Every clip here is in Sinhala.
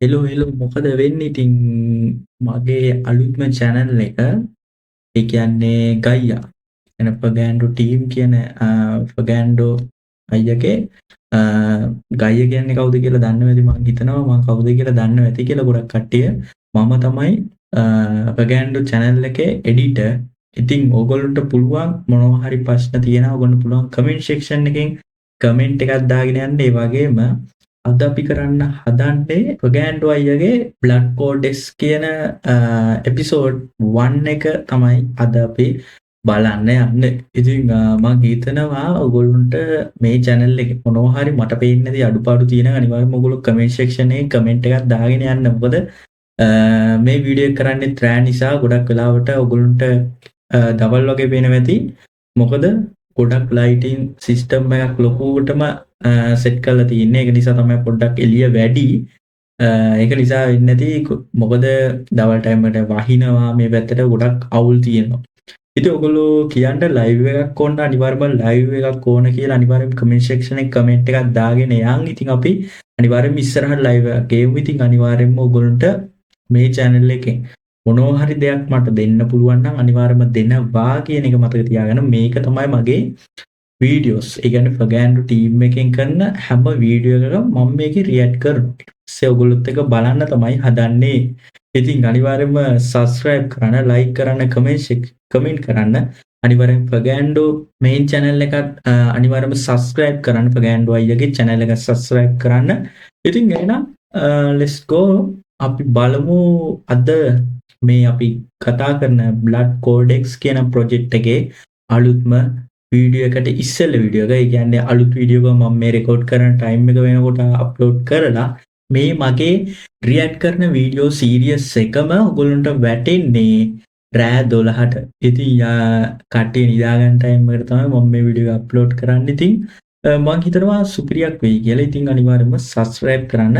හෙලෝ මොකද වෙන්නේ ඉතින් මගේ අලුත්ම channel එක ඒ කියන්නේ ගයියා එන ෆර්ගෑන්ඩෝ ටීම් කියන ෆර්ගෑන්ඩෝ අයියගේ ගයිය කියන්නේ කවුද කියලා දන්නවා ඇති මං හිතනවා මං කවුද කියලා දන්නවා ඇති කියලා ගොඩක් කට්ටිය මම තමයි ෆර්ගෑන්ඩෝ channel එකේ එඩිටර්. ඉතින් ඕගොල්ලන්ට පුළුවන් මොනවා හරි ප්‍රශ්න තියෙනවා ඕගොල්ලන්ට පුළුවන් කමෙන්ට් සෙක්ෂන් එකෙන් කමෙන්ට් එකක් දාගෙන යන්න. ඒ වගේම අද අපි කරන්න හදන්නේ ෆර්ගෑන්ඩෝ අයියගේ බ්ලඩ් කෝඩ්ස් කියන එපිසෝඩ් 1 එක තමයි අද අපි බලන්න යන්නේ. ඉතින් මම හිතනවා ඔයගොල්ලන්ට මේ channel එකේ මොනවා හරි මට පේන්නේ නැති අඩුපාඩු තියෙනවා අනිවාර්යයෙන්ම ඔයගොල්ලෝ කමෙන්ට් සෙක්ෂන් එකේ කමෙන්ට් එකක් දාගෙන යන්න. මොකද මේ වීඩියෝ එක කරන්නේ රෑ නිසා ගොඩක් වෙලාවට ඔයගොල්ලන්ට දවල් වගේ පේනවා ඇති. මොකද ගොඩක් ලයිටින් සිස්ටම් එකක් ලොකුවටම සෙට් කරලා තියෙන්නේ. ඒක නිසා තමයි පොඩ්ඩක් එළිය වැඩි. ඒක නිසා වෙන්නේ නැති මොකද දවල් ටයිම් එකට වහිනවා මේ පැත්තට ගොඩක් අවුල් තියෙනවා. ඉතින් ඔයගොල්ලෝ කියන්න ලයිව් එකක් ඕන අනිවාර්යයෙන්ම ලයිව් එකක් ඕන කියලා අනිවාර්යයෙන්ම කමෙන්ට් සෙක්ෂන් එකේ කමෙන්ට් එකක් දාගෙන යන්. ඉතින් අපි අනිවාර්යයෙන්ම ඉස්සරහට ලයිව් එකක් ගෙමු. ඉතින් අනිවාර්යයෙන්ම ඔයගොල්ලන්ට මේ channel එකෙන් මොනවා හරි දෙයක් මට දෙන්න පුළුවන් නම් අනිවාර්යයෙන්ම දෙනවා කියන එක මතක තියාගන්න. මේක තමයි මගේ වීඩියෝස්. ඒ කියන්නේ ෆර්ගෑන්ඩෝ ටීම් එකෙන් කරන හැම වීඩියෝ එකකම මම මේකේ රියැක්ට් කරනවා. ඊට ඔයගොල්ලොත් එක බලන්න තමයි හදන්නේ. ඉතින් අනිවාර්යයෙන්ම subscribe කරන්න, like කරන්න, comment කරන්න. අනිවාර්යෙන් ෆර්ගෑන්ඩෝ main channel එකත් අනිවාර්යයෙන්ම subscribe කරන්න. ෆර්ගෑන්ඩෝ අයියගේ channel එක subscribe කරන්න. ඉතින් එහෙනම් let's go. අපි බලමු අද මේ අපි කතා කරන blood codex කියන project එකේ අලුත්ම වීඩියෝ එකට ඉස්සෙල්ල වීඩියෝ එක. ඒ කියන්නේ අලුත් වීඩියෝ එක මම මේ රෙකෝඩ් කරන ටයිම් එක වෙනකොට අප්ලෝඩ් කරලා මේ මගේ රියැක්ට් කරන වීඩියෝ සීරීස් එකම ඔයගොල්ලන්ට වැටෙන්නේ රෑ 12ට. ඉතින් කට්ටිය නිදා ගන්න ටයිම් එකට තමයි මම මේ වීඩියෝ එක අප්ලෝඩ් කරන්නේ. ඉතින් මම හිතනවා සුපිරියක් වෙයි කියලා. ඉතින් අනිවාර්යයෙන්ම subscribe කරන්න.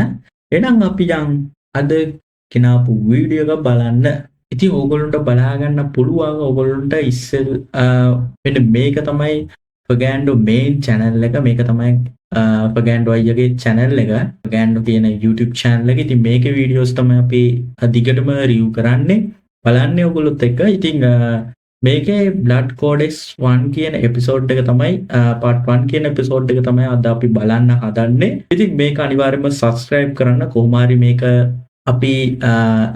එහෙනම් අපි යන් අද කෙනාපු වීඩියෝ එක බලන්න. ඉතින් ඕගොල්ලන්ට බලා ගන්න පුළුවන් ඕගොල්ලන්ට ඉස්සෙල් මෙන්න මේක තමයි ෆර්ගෑන්ඩෝ main channel එක. මේක තමයි ෆර්ගෑන්ඩෝ අයියගේ channel එක. ෆර්ගෑන්ඩෝ කියන YouTube channel එක. ඉතින් මේකේ වීඩියෝස් තමයි අපි දිගටම රිව් කරන්නේ. බලන්නේ ඕගොල්ලොත් එක්ක. ඉතින් මේකේ blood codex 1 කියන එපිසෝඩ් එක තමයි part 1 කියන එපිසෝඩ් එක තමයි අද අපි බලන්න හදන්නේ. ඉතින් මේක අනිවාර්යයෙන්ම subscribe කරන්න. කොහොම හරි මේක අපි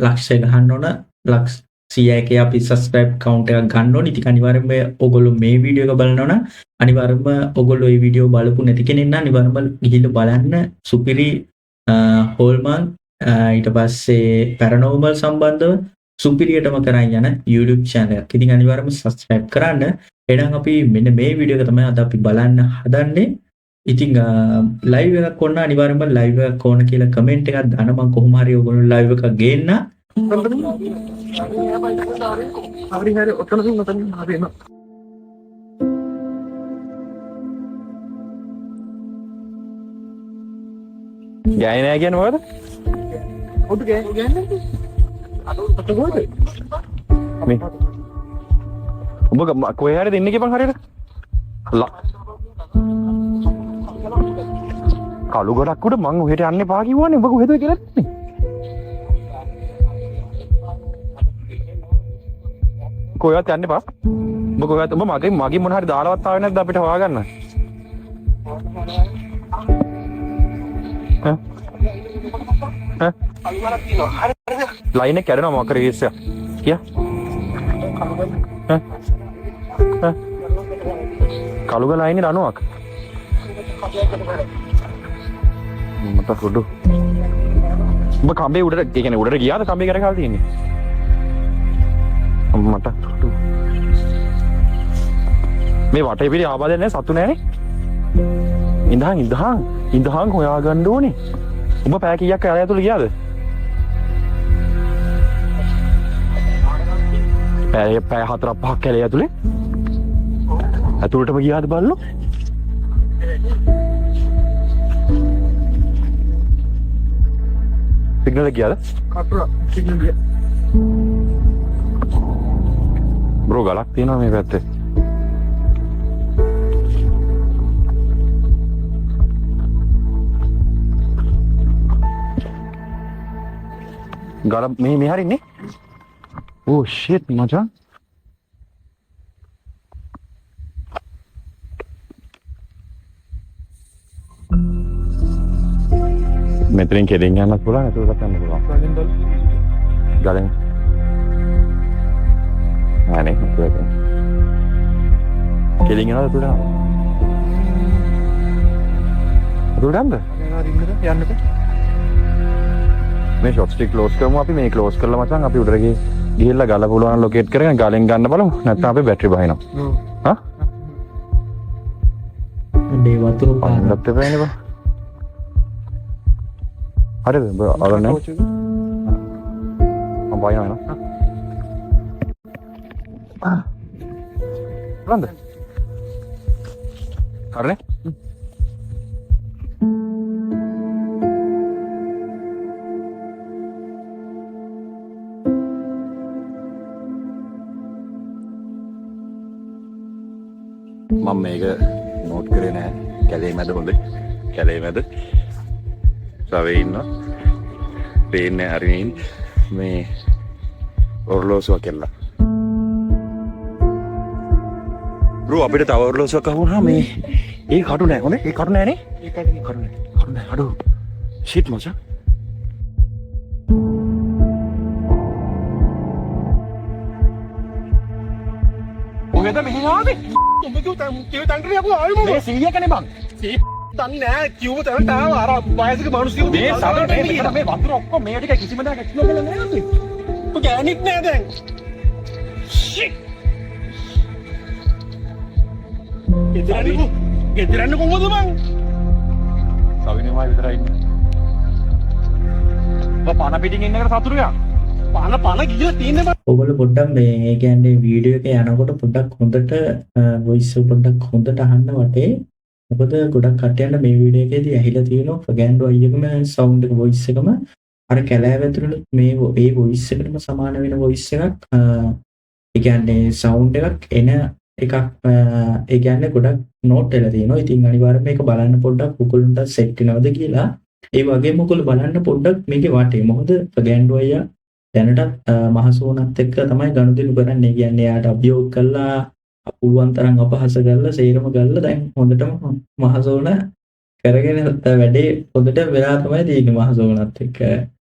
ලක්ෂය ගහන්න ඕන. ලක්ෂ 100ක අපි subscribe count එකක් ගන්න ඕනේ. ඉතින් අනිවාර්යයෙන්ම ඔයගොල්ලෝ මේ වීඩියෝ එක බලනවා නම් අනිවාර්යයෙන්ම ඔයගොල්ලෝ මේ වීඩියෝ බලපු නැති කෙනෙක් නම් අනිවාර්යයෙන්ම ගිහිල්ලා බලන්න. සුපිරි හෝල්මාන් ඊට පස්සේ පැරනෝමල් සම්බන්ධව සුපිරියටම කරන් යන YouTube channel එකක්. ඉතින් අනිවාර්යයෙන්ම subscribe කරන්න. එහෙනම් අපි මෙන්න මේ වීඩියෝ එක තමයි අද අපි බලන්න හදන්නේ. ඉතින් ලයිව් එකක් ඕන අනිවාර්යයෙන්ම ලයිව් එකක් ඕන කියලා කමෙන්ට් එකක් දාන්න. මම කොහොම හරි ඔයගොල්ලෝ ලයිව් එකක් ගේන්න. හරි හරි ඔතන හරින ගෑනේ නෑ කියන්නේ මොකද? ඔත ගෑන්නේ අත ගොඩ මේ ඔබ කොහේ හරි දෙන්නේ කියපන් හරියට කළු ගොඩක් උඩ මං ඔහෙට යන්න එපා කිව්වනේ. ඔබ කොහෙද කියලා දෙන්නේ? කොහෙවත් යන්න එපා. ඔබ කොහෙවත් ඔබ මගේ මොන හරි දාලවත් ආවේ නැද්ද අපිට හොයාගන්න? ලයින් එක කැඩෙනවා මොකක් කරේ ඉස්සෙ. කියා. කළුග ලයින් එක අණුවක්. මට සුදු. ඔබ කම්බේ උඩට ඒ කියන්නේ උඩට ගියාද කම්බේ කර කාලා තියෙන්නේ? මට සුදු. මේ වටේ පිළි ආබාධයක් නැහැ සතු නැහනේ. ඉඳහන් හොයාගන්න ඕනේ. ඔබ පැය කීයක් කාලය ඇතුළේ ගියාද? පැය 4-5ක් කාලය ඇතුළේ. ඇතුළටම ගියාද බලන්න. සිග්නල් එක ගියාද? කටුර සිග්නල් ගියා. බ්‍රෝ ගලක් තියෙනවා මේ පැත්තේ. ගල මේ හරින්නේ. ඕ ෂිට් මචං. මෙතනින් කෙලින් යන්නත් පුළුවන් ඒකත් යන්න පුළුවන්. ගලෙන්. ආනේ ඒක. කෙලින් යනවද පුළුවන්. පුළුවන්ද? යන්නද? මේ ෂොට් ස්ටික් ක්ලෝස් කරමු අපි මේ ක්ලෝස් කරලා මචං අපි උඩට ගිහිල්ලා ගල පුළුවන් ලොකේට් කරගෙන ගලෙන් ගන්න බලමු නැත්නම් අපේ බැටරි බහිනවා. හා? මේ වතුර පානත් පන්නත් එපානේ බා. හරිද? අරන්නේ. මම බයිනවා නේද? බලන්න. හරිනේ? මම මේක නෝට් කරේ නෑ කැලේ මැද හොඳයි කැලේ මැද සවේ ඉන්නවා පේන්නේ හරියින් මේ ඔර්ලෝසුව කෙල්ල බ්‍රෝ අපිට තව ඔර්ලෝසුවක් අහුණා මේ ඒ කටු නෑ හොඳේ ඒ කටු නෑනේ ඒ කටු නෑ අඩෝ ෂිට් මචං ඔයද මෙහෙ ආවේ උඹ කිව්ව තංගලේ අපු ආවේ මොකද මේ 100 කනේ බං 100 දන්නේ නෑ කිව්ව තැනට ආව අර වයසක මිනිස්සු මේ සමහර මේ වතුර ඔක්කොම මේ ටික කිසිම දෙයක් ඇක්ස්ලෝ කරලා නෑ නේද ඔය ගෑනික් නෑ දැන් ෂිට් ගෙදරන්නේ කොහොමද බං සවිනේමයි විතරයි ඉන්නේ ඔය පණ පිටින් ඉන්න එකට සතුටුයා පණ ගිහලා තියෙන්නේ ඔයගොල්ලෝ පොඩ්ඩක් මේ ඒ කියන්නේ වීඩියෝ එක යනකොට පොඩ්ඩක් හොඳට වොයිස් එක පොඩ්ඩක් හොඳට අහන්න වටේ. මොකද ගොඩක් කට්ටියන්ට මේ වීඩියෝ එකේදී ඇහිලා තියෙනවා ෆගෑන්ඩෝ අයියකම සවුන්ඩ් එක වොයිස් එකම අර කැලෑව ඇතුළේ මේ ඒ වොයිස් එකටම සමාන වෙන වොයිස් එකක් ඒ කියන්නේ සවුන්ඩ් එකක් එන එකක් ඒ කියන්නේ ගොඩක් නෝට් වෙලා තියෙනවා. ඉතින් අනිවාර්යයෙන් මේක බලන්න පොඩ්ඩක් උකුලුන්ට සෙට් වෙනවද කියලා. ඒ වගේම ඔයගොල්ලෝ බලන්න පොඩ්ඩක් මේකේ වටේ. මොකද ෆගෑන්ඩෝ අයියා දැනටත් මහසෝනත් එක්ක තමයි ගනුදෙනු කරන්නේ. කියන්නේ යාට අභියෝග කළා පුළුවන් තරම් අපහාස කරලා සේරම ගල්ලා දැන් හොඳටම මහසෝන කරගෙන වැඩේ හොඳට වෙලා තමයි තියෙන්නේ මහසෝනත් එක්ක.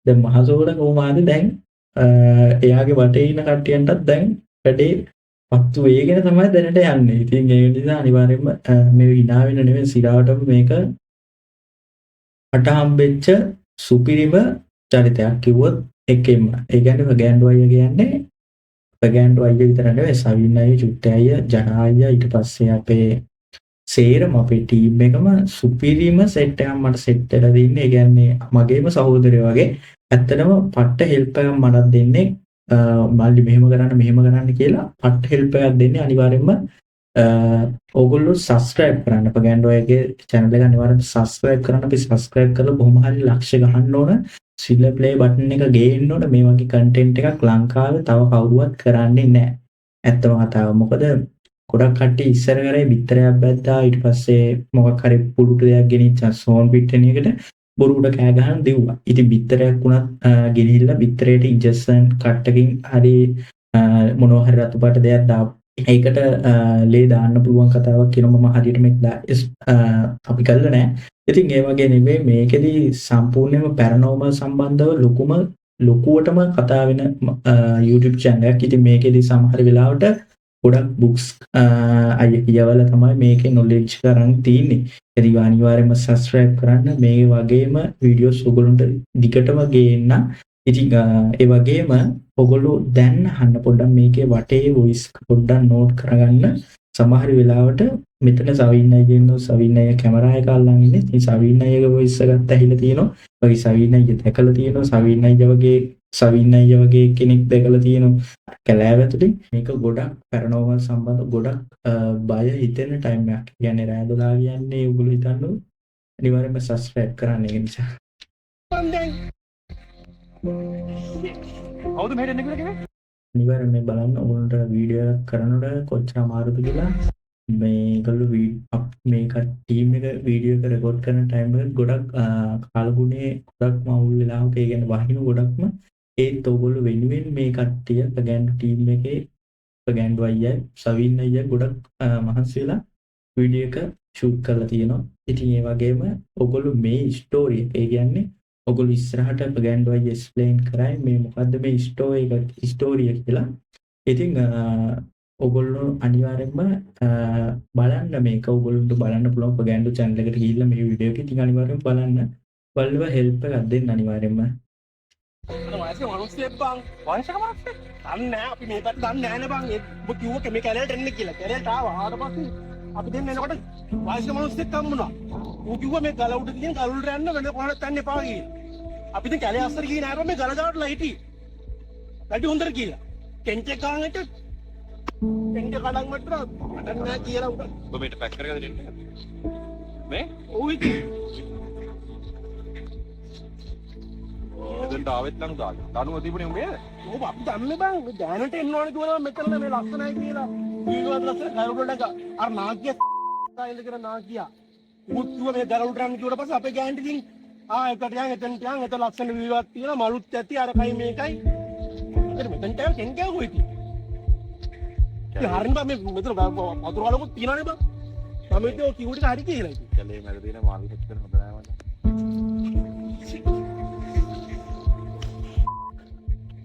දැන් මහසෝන කොහොමද දැන් එයාගේ වටේ ඉන්න කට්ටියන්ටත් දැන් වැඩේ පත්තු වේගෙන තමයි දැනට යන්නේ. ඉතින් ඒ නිසා අනිවාර්යයෙන්ම මේ hina වෙන නෙවෙයි සිරාවටම මේක අට හම්බෙච්ච සුපිරිම චරිතයක් කිව්වොත් එකෙම. ඒ කියන්නේ ෆගෑන්ඩෝ අයියා කියන්නේ ෆගෑන්ඩෝ අයියා විතර නෙවෙයි සවින් අයියා, චුට්ටේ අයියා, ජනා අයියා ඊට පස්සේ අපේ සේරම අපේ ටීම් එකම සුපිරිම සෙට් එකක් මට සෙට් වෙලා තින්නේ. ඒ කියන්නේ මගේම සහෝදරයෝ වගේ. ඇත්තටම පට්ට හෙල්ප් එකක් මටත් දෙන්නේ. මල්ලි මෙහෙම කරන්න කියලා පට්ට හෙල්ප් එකක් දෙන්නේ. අනිවාර්යයෙන්ම ඕගොල්ලෝ සබස්ක්‍රයිබ් කරන්න. ෆගෑන්ඩෝ අයියාගේ channel එක අනිවාර්යයෙන් සබස්ක්‍රයිබ් කරන්න. අපි සබස්ක්‍රයිබ් කරලා බොහොම හරි ලක්ෂ ගහන්න ඕන. සිල්ල ප්ලේ බටන් එක ගේන්න ඕන. මේ වගේ කන්ටෙන්ට් එකක් ලංකාවේ තව කවුරුවත් කරන්නේ නැහැ. ඇත්තම කතාව. මොකද ගොඩක් කට්ටිය ඉස්සර කරේ බිත්තරයක් බැද්දා ඊට පස්සේ මොකක් හරි පුරුට දෙයක් ගෙනිච්චා සෝන් පිට්ටනියකට බොරුවට කෑ ගහන දෙව්වා. ඉතින් බිත්තරයක් වුණත් ගෙනිහිල්ලා බිත්තරේට ඉන්ජෙක්ෂන් කට්ටකින් හරි මොනවා හරි රතු පාට දෙයක් දාපු. ඒකට ලේ දාන්න පුළුවන් කතාවක් කියනවා. මම හරියට මේක අපි කළා නෑ. ඉතින් ඒ වගේ නෙවෙයි මේකෙදි සම්පූර්ණයෙන්ම පැරනෝමල් සම්බන්ධව ලොකුවටම කතා වෙන YouTube channel එකක්. ඉතින් මේකෙදි සමහර වෙලාවට ගොඩක් බුක්ස් අයියා කියවලා තමයි මේකේ knowledge කරන් තියෙන්නේ. ඉතින් අනිවාර්යයෙන්ම subscribe කරන්න. මේ වගේම වීඩියෝස් ඔයගොල්ලන්ට දිගටම ගේන්න. ඉතින් ඒ වගේම ඔයගොල්ලෝ දැන් අහන්න පොඩ්ඩක් මේකේ වටේ voice පොඩ්ඩක් note කරගන්න. සමහර වෙලාවට මෙතන සවින් අයියා ඉන්නවා. සවින් අයියා කැමරා එක අල්ලන් ඉන්නේ. ඉතින් සවින් අයියාගේ voice එකත් ඇහිලා තියෙනවා. වගේ සවින් අයියා දැකලා තියෙනවා. සවින් අයියා වගේ කෙනෙක් දැකලා තියෙනවා. කැලෑව ඇතුලේ මේක ගොඩක් පැරනෝමල් සම්බන්ධ ගොඩක් බය හිතෙන ටයිම් එකක්. කියන්නේ රෑ 12 කියන්නේ ඔයගොල්ලෝ හිතන්නේ අනිවාර්යයෙන්ම subscribe කරන්න. ඒ නිසා කවුද මෙහෙට එන්නේ කියලා කිව්වේ? අනිවාර්යයෙන් මේ බලන්න ඕනට වීඩියෝ එකක් කරනකොට කොච්චර අමාරුද කියලා. මේගොල්ලෝ මේක ටීම් එක වීඩියෝ එක රෙකෝඩ් කරන ටයිම් එක ගොඩක් කාලගුණේ ගොඩක් මවුල් වෙලාවක ඒ කියන්නේ වහින ගොඩක්ම ඒත් ඔයගොල්ලෝ වෙනුවෙන් මේ කට්ටිය ප්‍රගැන්ඩු ටීම් එකේ ප්‍රගැන්ඩු අයියා සවින් අයියා ගොඩක් මහන්සි වෙලා වීඩියෝ එක ෂූට් කරලා තියෙනවා. ඉතින් ඒ වගේම ඔයගොල්ලෝ මේ ස්ටෝරි එක ඒ කියන්නේ ඔයගොල්ලෝ ඉස්සරහට ප්‍රගැන්ඩු අයියා එක්ස්ප්ලেইন කරයි මේ මොකද්ද මේ ස්ටෝරි එක කියලා. ඉතින් ඔයගොල්ලෝ අනිවාර්යෙන්ම බලන්න මේක ඔයගොල්ලන්ට බලන්න පුළුවන් ප්‍රගැන්ඩු channel එකට ගිහිල්ලා මේ වීඩියෝ එක ඉතින් අනිවාර්යෙන්ම බලන්න. බලලා හෙල්ප් එකක් දෙන්න අනිවාර්යෙන්ම. වයසක මිනිස්සෙක් බං වයසක මිනිස්සෙක් දන්නේ නැහැ අපි මේ පැත්ත දන්නේ නැහැ නේ බං ඔබ කිව්ව මේ කැලේට එන්න කියලා කැලේට ආවා ආවට පස්සේ අපි දෙන්න එනකොට වයසක මිනිස්සෙක් හම්බුණා ඌ කිව්වා මේ ගල උඩ තියෙන ගල උඩට යන්න වෙන කොහොමද යන්න එපා කියලා අපි දැන් කැලේ අස්සර ගිහින් ආවම මේ ගල දාටලා හිටි වැඩි හොඳට කියලා ටෙන්ට් එක ගානට ටෙන්ට් එක කඩන් වට්ටර මට නෑ කියලා උඩ ඔබ මේට පැක් කරගෙන දෙන්න මේ ඔව් ඉතින් එතනට ආවෙත් නම් දාන්න. දනුව තිබුණේ උඹේ. ඔව් අපි දන්නේ බං. දැනට එන්න ඕනේ කියලා මෙතන මේ ලස්සනයි කියලා. ඊළඟ ලස්සන කරුඩක අර නාකිය ස්ටයිල් කරන නාකිය. මුත්තුව මේ දරුල්ට යන්න කිව්වට පස්සේ අපේ ගෑන්ටි ඉතින් එකට යන් එතනට යන් එතන ලස්සන වීවක් තියෙනවා මලුත් ඇති අරකයි මේකයි. ඒකට මෙතනට යන් කෙන් කෑවෝ ඉතින්. ඒ හරින් බං මේ මෙතන වතුර වලකුත් තියෙනවනේ බං. මම හිතුවේ ඔය කිව්වට හරි කියලා ඉතින්. කැලේ මැද තියෙන මාළු හෙත් කරන හොඳ නෑ මට.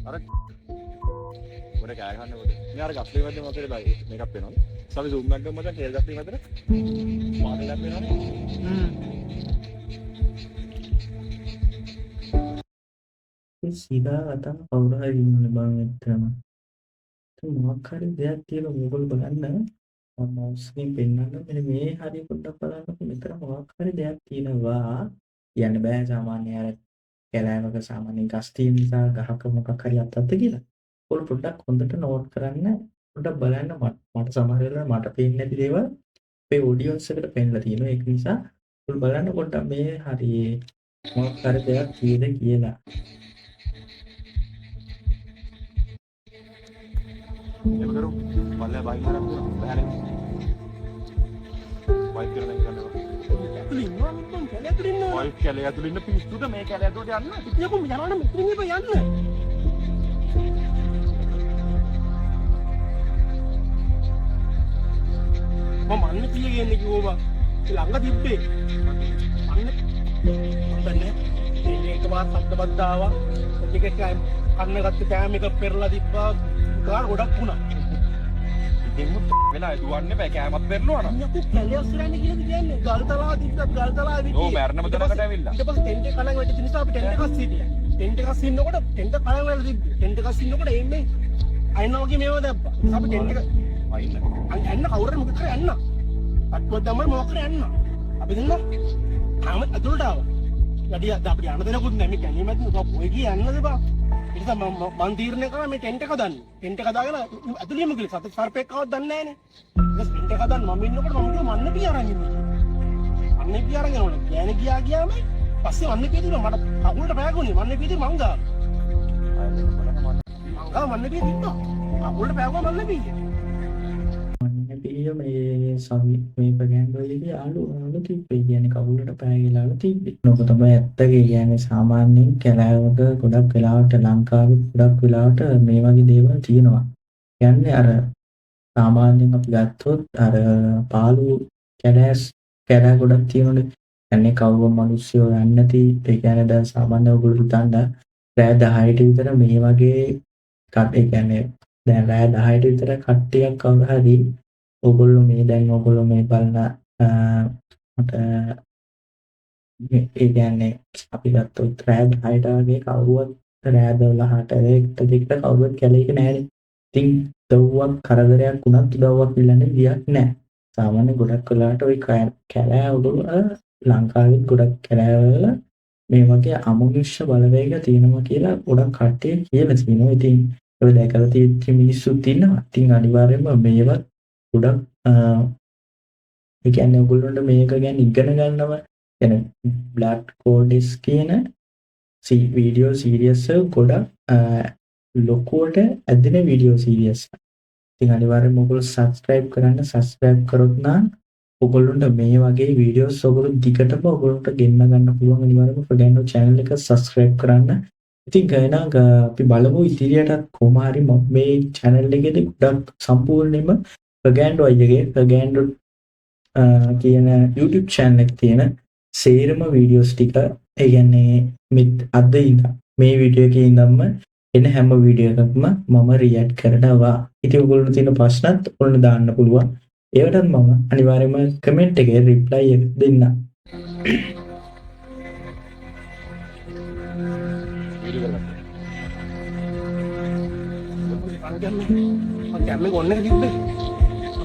අර ඔර කෑ ගන්න ඕනේ. මේ අර ගස්ලේ මැද මොකද බයි මේකක් වෙනවද? සමි zoom එකක් ගමු මචං කේල් ගස්ලේ මැදට. මානෙලක් වෙනවනේ. සීදා අතන කවුරු හරි ඉන්නනේ බං එතනම. මොකක් හරි දෙයක් තියෙනවා ඕගොල්ලෝ බලන්න. මම mouse එකෙන් පෙන්නන්න මෙන්න මේ හරිය පොඩ්ඩක් බලන්නකො මෙතන මොකක් හරි දෙයක් තියෙනවා. කියන්න බෑ සාමාන්‍ය අර කැලෑවක සාමාන්‍ය ගස් තියෙන නිසා ගහක මොකක් හරි අත්තක්ද කියලා. ඔයාලා පොඩ්ඩක් හොඳට නෝට් කරන්න පොඩ්ඩක් බලන්න මට සමහර වෙලාවට මට පේන්නේ නැති දේවල් අපේ ඔඩියන්ස් එකට පෙන්නලා තියෙනවා. ඒක නිසා ඔයාලා බලන්න පොඩ්ඩක් මේ හරි මොකක් හරි දෙයක් කියද කියලා. ඒක කරු පල්ලේ බයි මාරක් බහැරේ. බයි කරන එක ගන්නවා. ඉන්නවා මම කැලේ ඇතුළේ ඉන්නවා. ඔය කැලේ ඇතුළේ ඉන්න පිස්සුද මේ කැලේ ඇතුළට යන්න? ඉතියකෝ යනවනම් මෙතනින් ඉප යන්න. මම අන්න කීයන්නේ කිව්වා. ළඟ තිබ්බේ. අන්න හොඳනේ. මේක වාත් සද්දවත් ආවා. ටික කන්න ගත්ත කෑම එක පෙරලා තිබ්බා. කාර ගොඩක් වුණා. දෙමුත් වෙලා දුවන්නේ බෑ කෑමත් පෙරනවා නම්. යකෝ කැලේ අස්සරන්නේ කියලා කියන්නේ. ගල්තලා තිබ්බත් ගල්තලා විදිහේ. ඔව් මැරෙනම තැනකට ඇවිල්ලා. ඊට පස්සේ ටෙන්ට් එක කලින් වැටිච්ච නිසා අපි ටෙන්ට් එකක් සිටියා. ටෙන්ට් එකක් සින්නකොට ටෙන්ට් එක කලින් වෙලා තිබ්බේ. ටෙන්ට් එකක් සින්නකොට එන්නේ අයින්නා වගේ මේව දැම්පා. අපි ටෙන්ට් එක අයින්න. අන්න කවුරුර මොකද කරේ යන්න. අත්වත් තමයි මොකක් කරේ යන්න. අපි දෙන්න ආම අතුලට ආවා. වැඩි අපිට යන්න දෙනකුත් නැහැ මේ කැලේ මැද ඔය ගියේ යන්නද බා. ඒක තමයි මම තීරණය කරා මේ ටෙන්ට් එක හදන්න. ටෙන්ට් එක හදාගෙන ඇතුළේම ගිහලා සත සර්පෙක් ආවත් දන්නේ නැහනේ. ඊට ටෙන්ට් එක හදන්න මම ඉන්නකොට මම කිව්වා මන්න පිය අරන් ඉන්නේ. මන්නේ පිය අරන් යනවනේ. ගෑනේ ගියාම පස්සේ මන්නේ පිය දුන්නා මට කකුලට පෑගුණේ. මන්නේ පිය මං ගා. මන්නේ පිය දුන්නා. කකුලට පෑගුවා මන්නේ පිය. මන්නේ පිය මේ සමි මේ ප්‍රගැන්ඩු එකේ යාළුවෝ තිබ්බේ. කියන්නේ කවුලට පෑගිලාලා තිබ්බේ. නෝක තමයි ඇත්ත කියන්නේ සාමාන්‍යයෙන් කැලෑවක ගොඩක් වෙලාවට ලංකාවේ ගොඩක් වෙලාවට මේ වගේ දේවල් තියෙනවා. කියන්නේ අර සාමාන්‍යයෙන් අපි ගත්තොත් අර පාළු කැලෑ ගොඩක් තියෙනවනේ. කියන්නේ කවුරු මිනිස්සුયો යන්නේ නැති ඒ කියන්නේ දැන් සාමාන්‍ය ඔයගොල්ලෝ හිතන්න රෑ 10ට විතර මේ වගේ ඒ කියන්නේ දැන් රෑ 10ට විතර කට්ටියක් කවුරු හරි ඔයගොල්ලෝ මේ බලන මට ඒ කියන්නේ අපි ගත්තොත් රෑ 10ට වගේ කවුරුවත් රෑ 12ට ඒකට දෙකට කවුරුවත් කැලේක නැහැනේ. ඉතින් දව්වක් කරදරයක් වුණත් දව්වක් ඉල්ලන්නේ විදියක් නැහැ. සාමාන්‍ය ගොඩක් වෙලාවට ওই කැලෑවල ලංකාවේ ගොඩක් කැලෑවල මේ වගේ අමනුෂ්‍ය බලවේග තියෙනවා කියලා ගොඩක් කට්ටිය කියලා තියෙනවා. ඉතින් ඔය දැකලා තියෙච්ච මිනිස්සුත් ඉන්නවා. ඉතින් අනිවාර්යයෙන්ම මේවත් ගොඩක් ඒ කියන්නේ ඔයගොල්ලන්ට මේක ගැන ඉගෙන ගන්නව يعني බ්ලැක් කෝඩ්ස් කියන වීඩියෝ සීරීස් ගොඩක් ලොකුවට ඇදෙන වීඩියෝ සීරීස්. ඉතින් අනිවාර්යයෙන්ම ඔයගොල්ලෝ subscribe කරන්න. subscribe කරොත් නම් ඔයගොල්ලන්ට මේ වගේ වීඩියෝස් ඔයගොල්ලෝ දිගටම ඔයගොල්ලන්ට ගෙන්න ගන්න පුළුවන්. අනිවාර්යයෙන්ම ප්‍රගැන්ඩෝ channel එක subscribe කරන්න. ඉතින් එහෙනම් අපි බලමු ඉදිරියටත් කොහොම හරි මම මේ channel එකේදී ගොඩක් සම්පූර්ණයෙන්ම ප්‍රගෑන්ඩෝ අයියගේ ප්‍රගෑන්ඩෝ කියන YouTube channel එක තියෙන සේරම වීඩියෝස් ටික ඒ කියන්නේ අද ඉඳන් මේ වීඩියෝ එකේ ඉඳන්ම එන හැම වීඩියෝ එකක්ම මම රියැක්ට් කරනවා. ඉතින් ඔයගොල්ලෝ තියෙන ප්‍රශ්නත් ඔන්න දාන්න පුළුවන්. ඒවටත් මම අනිවාර්යයෙන්ම කමෙන්ට් එකේ රිප්ලයි එක දෙන්න. කැම්මේ ගොන්න එක තිබ්බේ.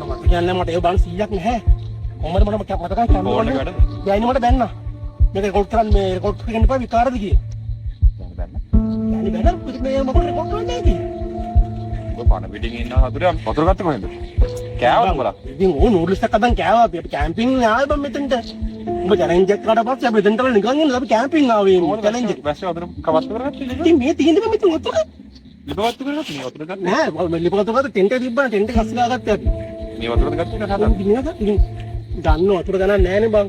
මට කියන්නේ මට ඒ බලන්න 100ක් නැහැ. කොහමද මට මතකයි කැම්මේ ගොන්න එක. ගෑණි මට බැන්නා. මේක රෙකෝඩ් කරන්න මේ රෙකෝඩ් කරන්න එපා විකාරද කියේ. බැන්න. ගෑණි බැන්නා මේ මොකද රෙකෝඩ් කරන්නේ නැති. ඔය පණ පිටින් ඉන්න හතුරේ වතුර ගත්ත කොහෙන්ද? කෑවද උඹලා? ඉතින් ඕ නූඩ්ල්ස් එකක් අදන් කෑවා අපි කැම්පින් ආවේ බම් මෙතනට. උඹ චැලෙන්ජ් එකක් කරලා පස්සේ අපි එතනට නිකන් ඉන්න අපි කැම්පින් ආවේ චැලෙන්ජ් එක. වැස්සේ වතුර කවස් කරගත්තා. ඉතින් මේ තියෙන්නේ මම මෙතන වතුර. ලිපවත්තු කරගත්තා මේ වතුර ගත්තා. නෑ මම ලිපවත්තු කරලා ටෙන්ට් එක තිබ්බා ටෙන්ට් එක හස්ලා ගත්තා අපි. මේ වතුරද ගත්තා නේද හදන්න. ඉතින් ගන්න වතුර ගණන් නෑනේ බං.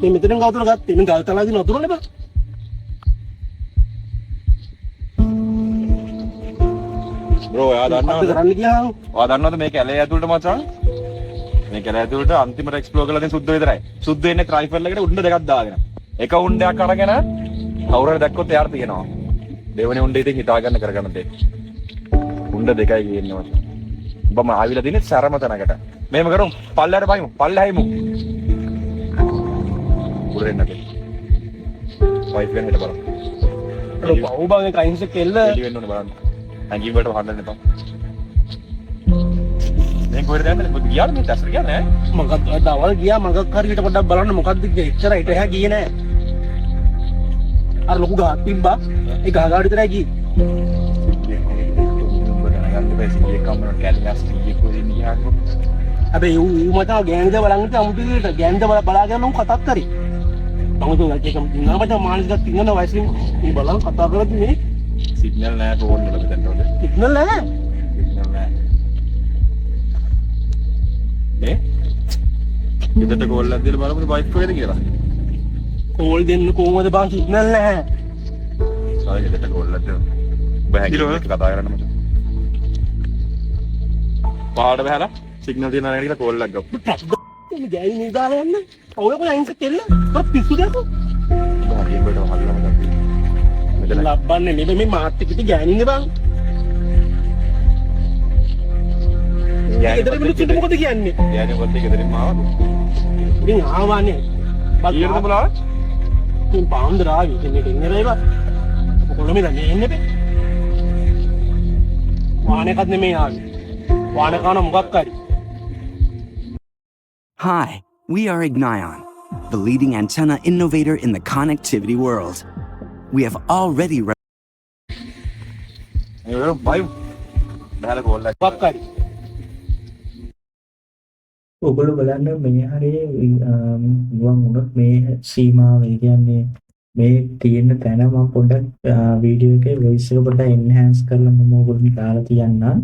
මේ මෙතනින් වතුර ගත්තේ මේ ගල් තලාගෙන වතුරනේ බං. බ්‍රෝ ඔයා දන්නවද? ඔයා දන්නවද මේ කැලේ ඇතුළට මචං? මේ කැලේ ඇතුළට අන්තිමට එක්ස්ප්ලෝර් කරලා තියෙන සුද්ධ විතරයි. සුද්ධ වෙන්නේ රයිෆල් එකකට උණ්ඩ දෙකක් දාගෙන. එක උණ්ඩයක් අරගෙන කවුරු හරි දැක්කොත් එයාට තියෙනවා. දෙවෙනි උණ්ඩේ ඉතින් හිතා ගන්න කරගන්න දෙයක්. උණ්ඩ දෙකයි කියන්නේ මචං. ඔබම ආවිලා දිනේ සරම තැනකට. මෙහෙම කරමු. පල්ලයට බයිමු. පල්ලෙහායිමු. උඩරෙන්න අපි. වයිෆ් වෙන හිට බලන්න. ඔව් බං ඒ කයින්ස් එක කෙල්ල එළි වෙන්න ඕනේ බලන්න. ඇඟිලි වලට හොන්නන්න එපා. දැන් කොහෙද යන්නේ? මොකද ගියාද මේ දැසර ගියා නෑ? මගක් දවල් ගියා මගක් හරියට පොඩ්ඩක් බලන්න මොකද්ද කියලා එච්චර හිට එහා ගියේ නෑ. අර ලොකු ගහක් තිබ්බා. ඒ ගහ ගාඩ විතරයි ගියේ. හැබැයි ඌ මචං ගෑනිද බලන්න අමුතුවට ගෑනිද බලාගෙන මම කතා කරේ. මම දුන්නා ඒක නම මචං මානසිකව තින්නන වයසින් මේ බලන් කතා කරද්දි මේ සිග්නල් නැහැ ෆෝන් වල මෙතන උඩ. සිග්නල් නැහැ. සිග්නල් නැහැ. නේ? ගෙදරට කෝල් එකක් දීලා බලමු වයිෆ් කොහෙද කියලා. කෝල් දෙන්න කොහමද බං සිග්නල් නැහැ. සාරේ ගෙදරට කෝල් එකක් දෙන්න. ඔබ හැකියාව කතා කරන්න මචං. පාඩ බහැලා සිග්නල් දෙන්න නැහැ කියලා කෝල් එකක් ගත්තා. මේ ගෑනි නිදාලා යන්න. ඔය කොහේ අයින්ස් කෙල්ල? ඔය පිස්සු දැකෝ. බාහිර බඩ හල්ලම දැක්කේ. ලබ්බන්නේ නෙමෙයි මේ මාත් එක්ක ගෑනින්නේ බං. ගෙදර මිනිස්සුන්ට මොකද කියන්නේ? ගෑනේ පොත් ගෙදරින් ආවද? ඉතින් ආවානේ. ඊයේද බලලා? ඉතින් පාන්දර ආවේ. ඉතින් මේක ඉන්නේ බෑවා. කොළඹ ඉඳන් එන්නේ බෑ. වාහනයක්වත් නෙමෙයි ආවේ. වාහන කන මොකක් හරි. Hi, we are Ignion, the leading antenna innovator in the connectivity world. We have already ඔගොල්ලෝ බලන්න මේ හරිය ගුවන් වුණොත් මේ සීමාව ඒ කියන්නේ මේ තියෙන තැන මම පොඩ්ඩක් වීඩියෝ එකේ වොයිස් එක පොඩ්ඩක් එන්හාන්ස් කරලා මම ඔයගොල්ලන්ට දාලා තියන්නම්.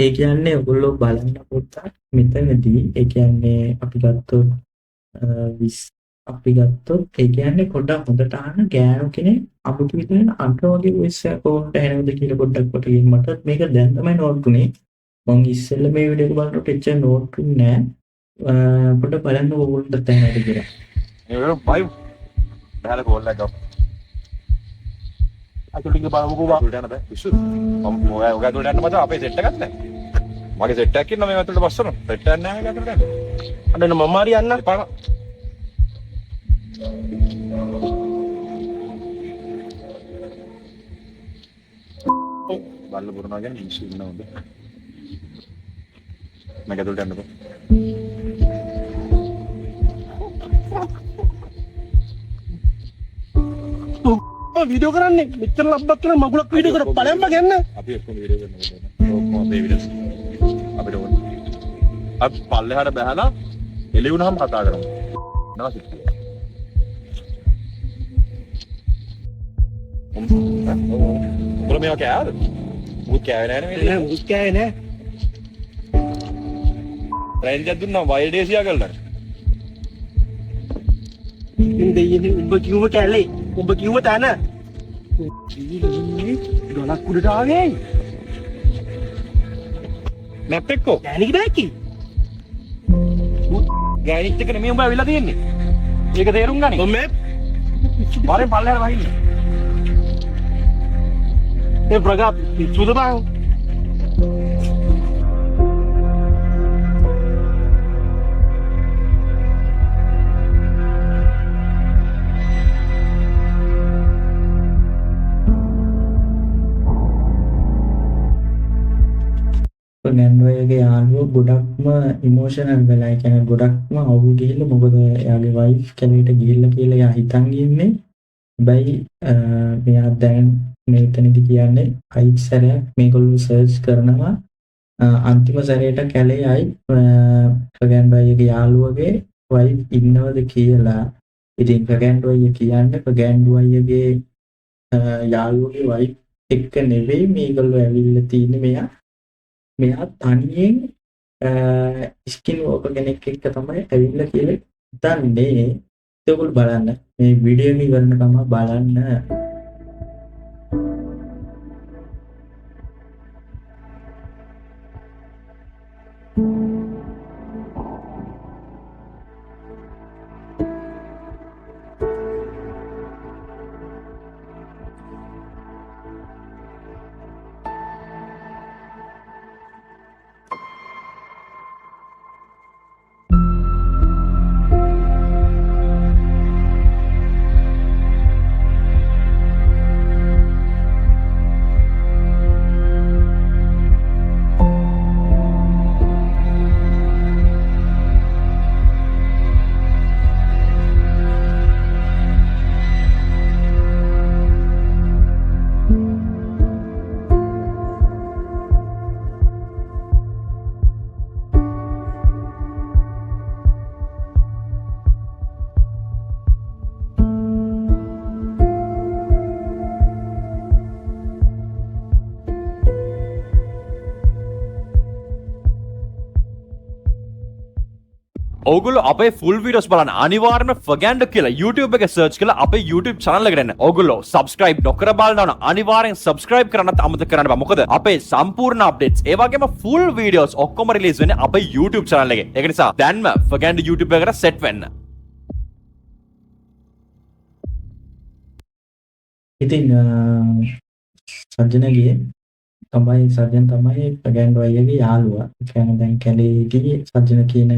ඒ කියන්නේ ඔයගොල්ලෝ බලන්න පොඩ්ඩක් මෙතනදී ඒ කියන්නේ අපි ගත්තොත් ඒ කියන්නේ පොඩ්ඩක් හොඳට අහන්න ගෑනු කෙනෙක් අමුතු විදිහට අන්ට වගේ වොයිස් එකක් කොහොමද ඇහෙනවද කියලා පොඩ්ඩක් පොතකින් මට මේක දැන් තමයි නෝට් උනේ. මම ඉස්සෙල්ලා මේ වීඩියෝ එක බලනකොට එච්චර නෝට් උන්නේ නෑ. පොඩ්ඩක් බලන්න ඕගොල්ලන්ට දැනෙයිද කියලා. මේ වල බයි බහලා කෝල් එකක් ගමු. අතුලින් බලමුකෝ බා. උඩට යන්න බෑ. පිස්සු. මම ඔයා උඩට යන්න මචං අපේ සෙට් එකක් නැහැ. මගේ සෙට් එකක් ඉන්නවා මේ අතුලට බස්සන. සෙට් එකක් නැහැ මේක අතුලට යන්න. අඬන මම හරි යන්න. එපා. බල්ල පුරනවා කියන්නේ මිනිස්සු ඉන්නවද? මම ගදොල්ට යන්නකෝ. වීඩියෝ කරන්නේ මෙච්චර ලබ්බක් කරන මගුලක් වීඩියෝ කර බලන්න ගන්න. අපි ඔක්කොම වීඩියෝ කරනවා. ඔක්කොම අපේ වීඩියෝස් අපිට ඕන. අපි පල්ලෙහාට බහලා එළි වුණාම කතා කරමු. නවසිට. උඹලා මේවා කෑවද? මුත් කෑවේ නෑනේ මේ. නෑ මුත් කෑවේ නෑ. රේන්ජ් එක දුන්නා වයිල්ඩ් ඒසියා කරලා. ඉතින් දෙයියනේ උඹ කිව්ව කැලේ උඹ කිව්ව තැන ගලක් උඩට ආවේ මැප් එක්කෝ ගෑණික දැක්කි ගෑණිත් එක්ක නෙමෙයි උඹ ඇවිල්ලා තියෙන්නේ ඒක තේරුම් ගනි ඔය මැප් වරෙන් පල්ලෙහාට වහින්න ඒ ප්‍රගාප් පිස්සුද බං ගැන්ඩෝයගේ යාළුවෝ ගොඩක්ම ඉමෝෂනල් වෙලා. ඒ කියන්නේ ගොඩක්ම අවුල් ගිහිල්ලා මොකද එයාගේ වයිෆ් කැලේට ගිහිල්ලා කියලා එයා හිතන් ඉන්නේ. හැබැයි මෙයා දැන් මෙතනදි කියන්නේ අයිත් සැරයක් මේගොල්ලෝ සර්ච් කරනවා අන්තිම සැරේට කැලේ ආයි ගැන්ඩෝයගේ යාළුවගේ වයිෆ් ඉන්නවද කියලා. ඉතින් ගැන්ඩෝය කියන්නේ ගැන්ඩෝයගේ යාළුවගේ වයිෆ් එක්ක නෙවෙයි මේගොල්ලෝ ඇවිල්ලා තියෙන්නේ. මෙයා තනියෙන් ස්කින් වෝකර් කෙනෙක් එක්ක තමයි ඇවිල්ලා කියලා හිතන්නේ. ඒක බලන්න මේ වීඩියෝ එක ඉවරනකම බලන්න. ඔගොල්ලෝ අපේ ෆුල් වීඩියෝස් බලන්න අනිවාර්යයෙන්ම ෆගැන්ඩෝ කියලා YouTube එකේ සර්ච් කරලා අපේ YouTube channel එකට එන්න. ඔගොල්ලෝ subscribe නොකර බලනවා නම් අනිවාර්යෙන් subscribe කරන්නත් අමතක කරන්න බෑ. මොකද අපේ සම්පූර්ණ updates ඒ වගේම full videos ඔක්කොම release වෙන්නේ අපේ YouTube channel එකේ. ඒක නිසා දැන්ම ෆගැන්ඩෝ YouTube එකට set වෙන්න. ඉතින් සර්ජනගේ සර්ජන් තමයි ෆගැන්ඩෝ අයියගේ යාළුවා. ඒ කියන්නේ දැන් කැලේදී සර්ජන කියන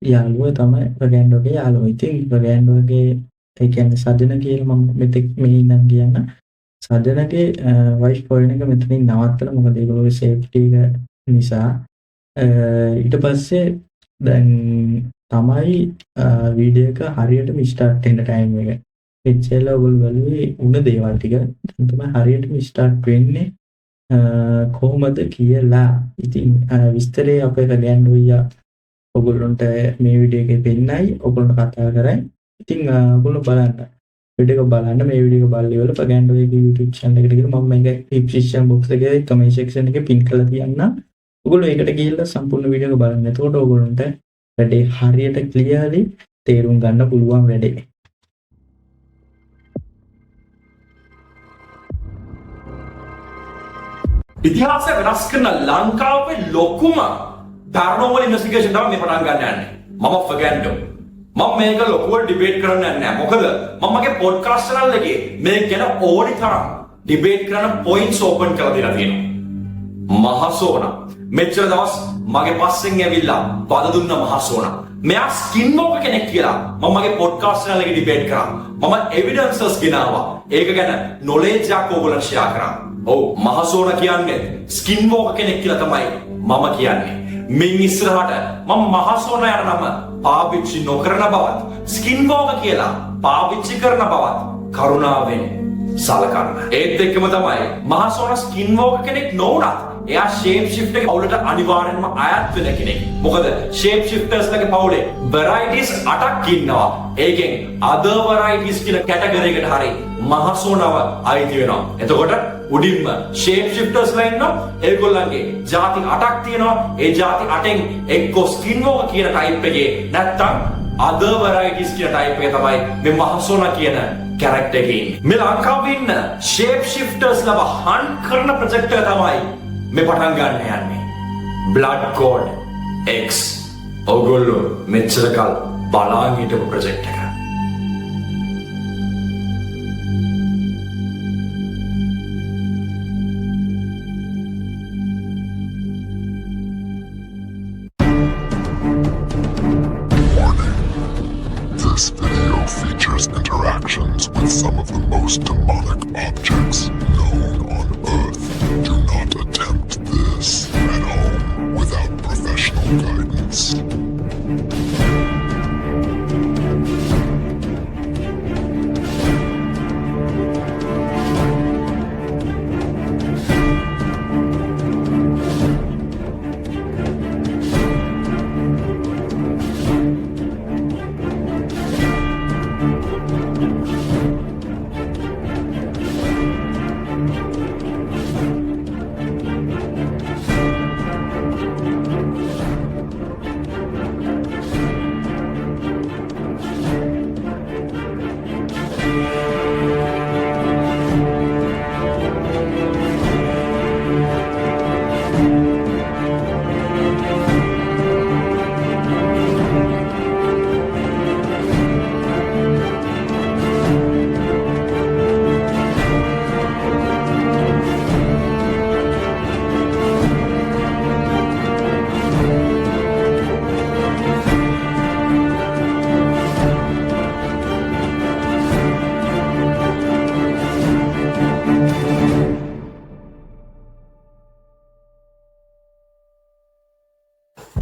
යාළුව තමයි ෆගැන්ඩෝගේ යාළුවා. ඉතින් ෆගැන්ඩෝගේ ඒ කියන්නේ සර්ජන කියලා මම මෙතෙක් මෙහි ඉඳන් කියන්න. සර්ජනගේ වයිෆ් පොයින් එක මෙතනින් නවත්තලා මොකද ඒගොල්ලෝගේ සේෆ්ටි එක නිසා. ඊට පස්සේ දැන් තමයි වීඩියෝ එක හරියටම ස්ටාර්ට් වෙන්න ටයිම් එක. එච්චරලා ඔයගොල්ලෝ බලුවේ උන දේවල් ටික. දැන් තමයි හරියටම ස්ටාර්ට් වෙන්නේ කොහොමද කියලා. ඉතින් විස්තරේ අපේ ෆගැන්ඩෝ ඔගොල්ලොන්ට මේ වීඩියෝ එකේ පෙන්නයි ඔගොල්ලන්ට කතා කරයි. ඉතින් ඔගොල්ලෝ බලන්න වීඩියෝ එක බලන්න. මේ වීඩියෝ එක බලලා ඉවරලා ෆගැන්ඩෝගේ YouTube channel එකට ගිහලා මම මේක description box එකේ comment section එකේ pin කරලා තියන්නම්. ඔගොල්ලෝ ඒකට ගිහිල්ලා සම්පූර්ණ වීඩියෝ එක බලන්න. එතකොට ඔයගොල්ලන්ට වැඩේ හරියට clearly තේරුම් ගන්න පුළුවන් වැඩේ. ඉතිහාසය වෙනස් කරන ලංකාවේ ලොකුම paranormal investigation තමයි මේ පටන් ගන්න යන්නේ. මම ෆගැන්ඩෝ. මම මේක ලොකුවට ඩිබේට් කරන්න යන්නේ නැහැ. මොකද මම මගේ පොඩ්කාස්ට් channel එකේ මේක ගැන ඕනි තරම් ඩිබේට් කරන පොයින්ට්ස් ඕපන් කරලා දෙලා තියෙනවා. මහසෝනා මෙච්චර දවස් මගේ පස්සෙන් ඇවිල්ලා බද දුන්න මහසෝනා. මෙයා ස්කින් වෝකර් කෙනෙක් කියලා මම මගේ පොඩ්කාස්ට් channel එකේ ඩිබේට් කරා. මම එවිඩන්සස් ගෙනාවා. ඒක ගැන නොලෙජ් එකක් ඕගොල්ලන්ට ෂෙයා කරා. ඔව් මහසෝනා කියන්නේ ස්කින් වෝකර් කෙනෙක් කියලා තමයි මම කියන්නේ. මින් ඉස්සරහට මම මහසෝනා යන නම පාවිච්චි නොකරන බවත් ස්කින් වෝකර් කියලා පාවිච්චි කරන බවත් කරුණාවෙන් සලකන්න. ඒත් එක්කම තමයි මහසෝනා ස්කින් වෝකර් කෙනෙක් නොවුනත් එයා ෂේප් ෂිෆ්ට් එකේ පවුලට අනිවාර්යෙන්ම අයත් වෙන කෙනෙක්. මොකද ෂේප් ෂිෆ්ටර්ස්ලගේ පවුලේ varieties 8ක් ඉන්නවා. ඒකෙන් other varieties කියන කැටගරි එකට හරි මහසෝනාව අයිති වෙනවා. එතකොට උඩින්ම ෂේප් ෂිෆ්ටර්ස්ලා ඉන්නවා. ඒගොල්ලන්ගේ ಜಾති 8ක් තියෙනවා. ඒ ಜಾති 8න් එක්ක ස්කින් වෝකර් කියන ටයිප් එකේ නැත්තම් other varieties කියන ටයිප් එක තමයි මේ මහසෝනා කියන කැරක්ටර් එකේ ඉන්නේ. මේ ලංකාවේ ඉන්න ෂේප් ෂිෆ්ටර්ස් ලව හන්ට් කරන ප්‍රොජෙක්ට් එක තමයි මේ පටන් ගන්න යන්නේ. Blood Code X. ඔයගොල්ලෝ මෙච්චර කල් බලාගෙන හිටපු ප්‍රොජෙක්ට් එක. This video features interactions with some of the most demonic objects known on Earth. Do not attempt this at home without professional guidance.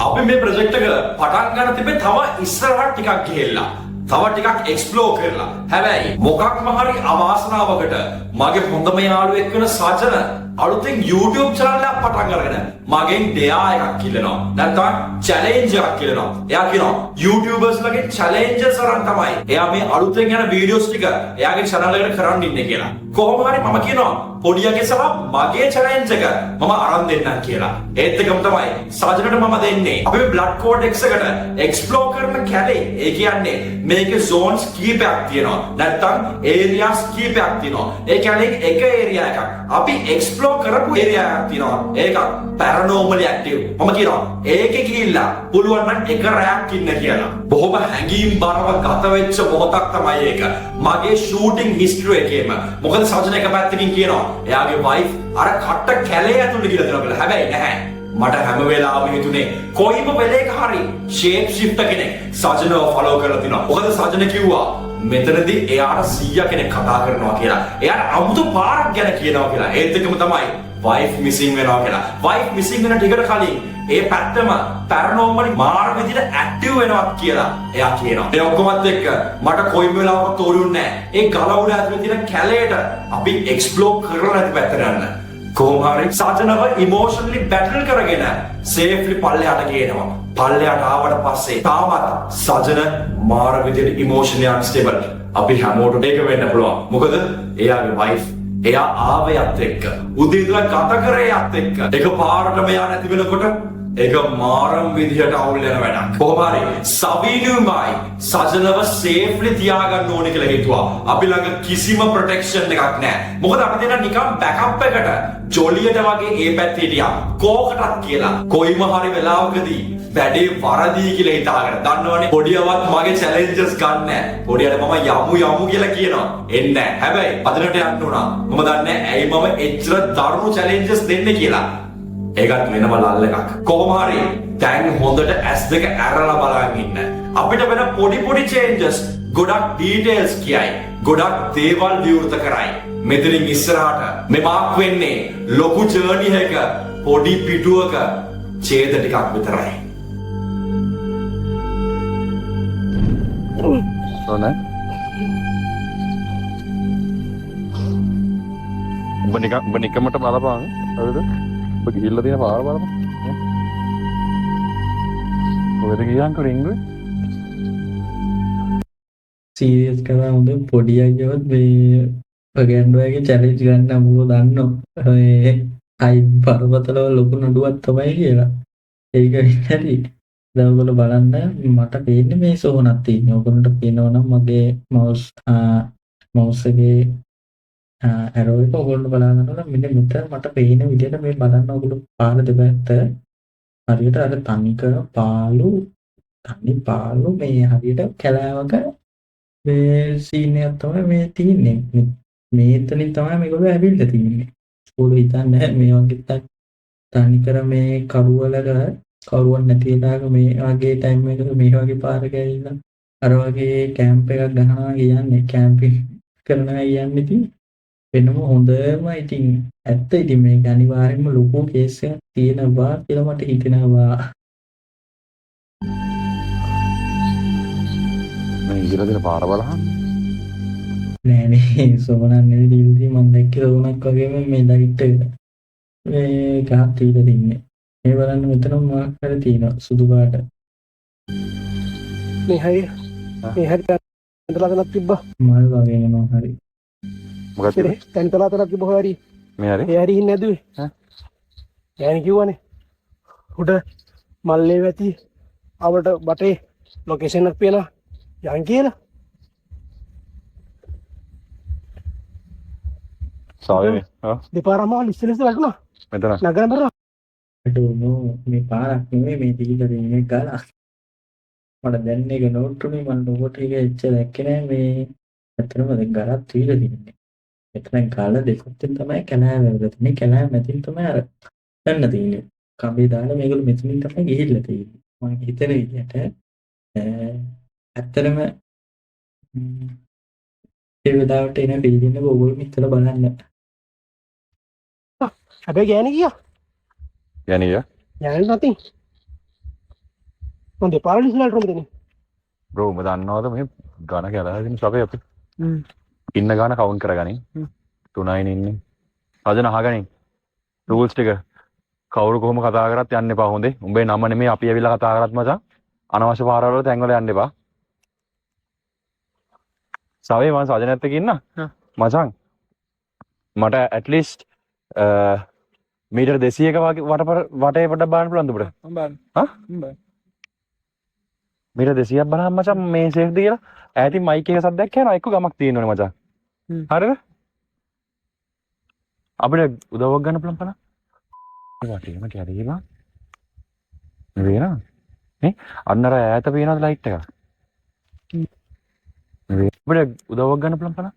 අපි මේ ප්‍රොජෙක්ට් එක පටන් ගන්න තිබේ තව ඉස්සරහට ටිකක් ගිහිල්ලා තව ටිකක් එක්ස්ප්ලෝර් කරලා. හැබැයි මොකක්ම හරි අවාසනාවකට මගේ හොඳම යාළුවෙක් වෙන සජන අලුතෙන් YouTube channel එකක් පටන් අරගෙන මගෙන් දෙයා එකක් කිල්ලනවා. නැත්නම් challenge එකක් කිල්ලනවා. එයා කියනවා YouTubers ලගේ challenges අරන් තමයි එයා මේ අලුතෙන් යන වීඩියෝස් ටික එයාගේ channel එකට කරන්න ඉන්නේ කියලා. කොහොම හරි මම කියනවා පොඩියගේ සහ මගේ challenge එක මම අරන් දෙන්නම් කියලා. ඒත් එකම තමයි සජනට මම දෙන්නේ. අපි මේ blood code X එකට explore කරන කැලේ ඒ කියන්නේ මේකේ zones කීපයක් තියෙනවා. නැත්නම් areas කීපයක් තියෙනවා. ඒ කියන්නේ එක area එකක්. අපි explore කරපු area එකක් තියෙනවා. ඒක paranormal active. මම කියනවා ඒකේ ගිහිල්ලා පුළුවන් නම් එක රැයක් ඉන්න කියලා. බොහොම හැඟීම් බරව ගත වෙච්ච මොහොතක් තමයි ඒක. මගේ shooting history එකේම. මොකද සජන එක පැත්තකින් කියනවා එයාගේ wife අර කට්ට කැලේ ඇතුළේ ගිහලා දෙනවා කියලා. හැබැයි නැහැ. මට හැම වෙලාවෙම හිතුනේ කොයිම වෙලේක හරි shape shifter කෙනෙක් සජනව follow කරලා තිනවා. මොකද සජන කිව්වා මෙතනදී එයාට 100 කෙනෙක් කතා කරනවා කියලා. එයාට අමුතු පාරක් ගැන කියනවා කියලා. ඒත් එකම තමයි wife missing වෙනවා කියලා. wife missing වෙන ටිකට කලින් ඒ පැත්තම paranormal මාර විදිහට active වෙනවා කියලා එයා කියනවා. ඒ ඔක්කොමත් එක්ක මට කොයිම වෙලාවක තෝරුන්නේ නැහැ. ඒ ගලවුඩ ඇතුලේ තියෙන කැලේට අපි explore කරලා නැති පැත්තට යන්න. කොහොම හරි සජනව emotionally battle කරගෙන safely පල්ලෙහාට ගේනවා. පල්ලෙහාට ආවට පස්සේ තාමත් සජන මාර විදිහට emotionally unstable. අපි හැමෝටම ඒක වෙන්න පුළුවන්. මොකද එයාගේ wife එයා ආවයත් එක්ක උදේ ඉඳලා ගත කරේයත් එක්ක එකපාරටම එයා නැති වෙනකොට ඒක මාරම් විදිහට අවුල් යන වැඩක්. කොහොම හරි සවිනුමයි සජනව සේෆ්ලි තියාගන්න ඕනේ කියලා හිතුවා. අපි ළඟ කිසිම ප්‍රොටෙක්ෂන් එකක් නැහැ. මොකද අපි දෙනා නිකන් බෑකප් එකට ජොලියට වගේ ඒ පැත්තේ හිටියා. කෝකටත් කියලා. කොයිම හරි වෙලාවකදී වැඩේ වරදී කියලා හිතාගෙන. දන්නවනේ පොඩියවත් මගේ චැලෙන්ජස් ගන්න නැහැ. පොඩියට මම යමු කියලා කියනවා. එන්නේ නැහැ. හැබැයි අදට යන්න උනා. මම දන්නේ ඇයි මම එච්චර දරුණු චැලෙන්ජස් දෙන්නේ කියලා. ඒකත් වෙනම ලල් එකක්. කොහොම හරි දැන් හොඳට S2 ඇරලා බලන් ඉන්න. අපිට වෙන පොඩි changes ගොඩක් details කියයි. ගොඩක් දේවල් විවෘත කරයි. මෙතනින් ඉස්සරහට මේ මාක් වෙන්නේ ලොකු ජර්නි එක පොඩි පිටුවක ඡේද ටිකක් විතරයි. ඕන උඹ නිකමට බලපන්. හරිද? ඔබ ගිහිල්ලා තියෙන පාර බලන්න. ඔයද ගියන් කරන්නේ? සීරියස් කරා හොඳ පොඩි අයියවත් මේ ප්‍රගැන්ඩුවගේ චැලෙන්ජ් ගන්න අමුව දන්නවා. අයි පර්වතවල ලොකු නඩුවක් තමයි කියලා. ඒක විතරයි. දැන් ඔයගොල්ලෝ බලන්න මට පේන්නේ මේ සෝනක් තියෙනවා. ඔයගොල්ලන්ට පේනවා නම් මගේ mouse මවුස් එකේ ඇරෝ එක ඔයගොල්ලෝ බලා ගන්නකොට මෙන්න මෙතන මට පේන විදිහට මේ බලන්න ඔයගොල්ලෝ පාර දෙපැත්ත හරියට අර තනි පාලු මේ හරියට කැලෑවක මේ සීන් එකක් තමයි මේ තියෙන්නේ. මේතනින් තමයි මේගොල්ලෝ ඇවිල්ලා තියෙන්නේ. ඒගොල්ලෝ හිතන්නේ නැහැ මේ වගේ තනිකර මේ කරුවලක කවුරුවත් නැති වෙලාවක මේ වගේ ටයිම් එකක මේ වගේ පාරක ඇවිල්ලා අර වගේ කැම්ප් එකක් ගහනවා කියන්නේ කැම්පින් කරනවා කියන්නේ ඉතින් වෙනම හොඳම ඉතින් ඇත්ත ඉතින් මේක අනිවාර්යෙන්ම ලොකු කේස් එකක් තියෙනවා කියලා මට හිතෙනවා. මේ ඉතින් දෙන පාර බලහන්. නෑනේ සෝනන් නෙවෙයි ඉතින් මම දැක්කේ සෝනක් වගේම මේ ලයිට් එක මේ ගහක් තියලා තින්නේ. මේ බලන්න මෙතන මොකක් හරි තියෙනවා සුදු පාට. මේ හරි තැන්තලා තනක් තිබ්බා. මල් වගේ මොනවා හරි. මොකක්ද තැන්තලා තනක් තිබ්බා හරි. මේ හරි ඒ හරි ඉන්නේ නැදුවේ. යෑනි කිව්වනේ. උඩ මල්ලේ වැති අපට බටේ ලොකේෂන් එකක් පේනවා. යන් කියලා. සාවේ දෙපාරම ලිස්ට් වැටුණා. මෙතන නගර බර අඩෝ මේ පාරක් නෙමෙයි මේ දීලා තියෙන ගල. මට දැන් එක නෝට් උනේ මම නෝට් එක එච්චර දැක්කේ නෑ මේ ඇත්තටම දැන් ගලක් තියලා තියෙන්නේ. මෙතන ගල දෙකකින් තමයි කැලෑව වැදලා තියෙන්නේ. කැලෑව මැදින් තමයි අර යන්න තියෙන්නේ. කඹේ දාලා මේගොල්ලෝ මෙතනින් තමයි ගිහිල්ලා තියෙන්නේ. මම හිතන විදිහට ඇත්තටම ඒ වෙලාවට එන ෆීලින් එක ඕගොල්ලෝ හිතලා බලන්න. හැබැයි ගෑණි ගියා. යන්නේ යන්නේ නැතිනම් මම දෙපාර ලිස්ට් වලට රොම්දෙනේ. බ්‍රෝ උඹ දන්නවද මේ ගණ කියලා දෙන සබේ අපි ඉන්න ගාන කවුන්ට් කරගනින් 3යින් ඉන්නේ රජන අහගනින් රූල්ස් ටික කවුරු කොහොම කතා කරත් යන්න එපා හොඳේ උඹේ නම නෙමෙයි අපි ඇවිල්ලා කතා කරත් මචං අනවශ්‍ය පාරවල වල තැන් වල යන්න එපා සබේ මම සජනත් එක්ක ඉන්න මචං මට ඇට්ලිස්ට් මීටර් 200ක වගේ වටේ පොඩ්ඩක් බලන්න පුළුවන්ද උඹට බලන්න මීටර් 200ක් බලන්න මචං මේ සේෆ්ද කියලා ඈතින් මයික් එක සද්දයක් යනවා එක්ක ගමක් තියෙනවනේ මචං හරිද අපිට උදව්වක් ගන්න පුළුවන් පණ වටේම කැරීලා නෙවෙයිනා නේ අන්නර ඈත පේනවද ලයිට් එක නෙවෙයි අපිට උදව්වක් ගන්න පුළුවන් පණ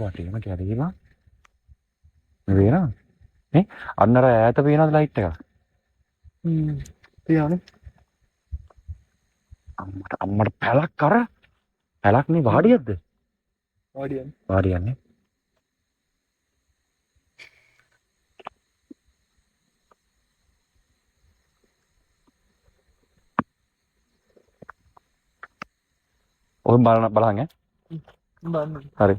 වටේම කැරීලා නෙවෙයිනා නේ අන්නර ඈත පේනවද ලයිට් එක තියානේ අම්මට පැලක් කර පැලක් නේ වාඩියක්ද වාඩියන්නේ ඔය බලන්න හරි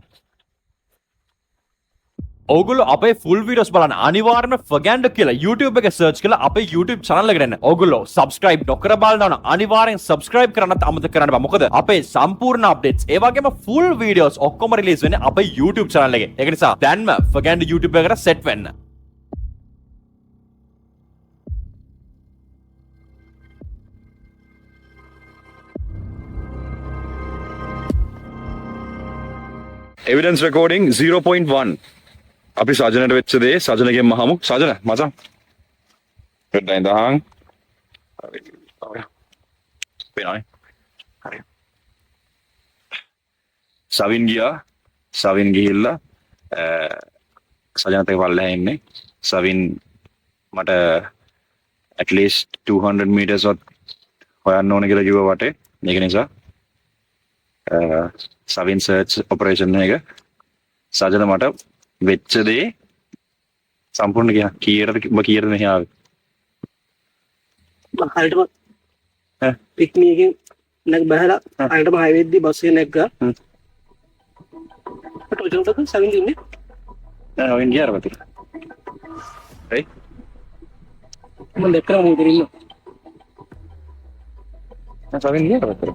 ඔගොල්ලෝ අපේ ෆුල් වීඩියෝස් බලන්න අනිවාර්යයෙන්ම ෆගෑන්ඩෝ කියලා YouTube එකේ සර්ච් කරලා අපේ YouTube channel එකට එන්න. ඔගොල්ලෝ subscribe නොකර බලනවා අනිවාර්යෙන් subscribe කරන්නත් අමතක කරන්න බෑ. මොකද අපේ සම්පූර්ණ updates ඒ වගේම full videos ඔක්කොම release වෙන්නේ අපේ YouTube channel එකේ. ඒක නිසා දැන්ම ෆගෑන්ඩෝ YouTube එකට set වෙන්න. evidence recording 0.1 අපි සජනට වෙච්ච දේ සජනගෙන් මහමු සජන මචං පෙන්නයි දහන් හරි පේනවනේ හරි සවින් ගිහිල්ලා සජනත් එක්ක පල්ලෙහා ඉන්නේ සවින් මට at least 200 meters වත් හොයන්න ඕන කියලා කිව්වා වටේ මේක නිසා සවින් සර්ච් ඔපරේෂන් එක සජන මට වෙච්ච දේ සම්පූර්ණ කීයටද මෙහි ආවේ මම හරියටම පික්නික් එකෙන් නැග බහලා හරියටම හයිවේ දී බස් එක නැග්ගා ටොජන්ටක සවින් ඉන්නේ නෑ සවින් ගියාර වතේ හරි මම දැක්කම මොකද ඉන්න සවින් ගියාර වතේ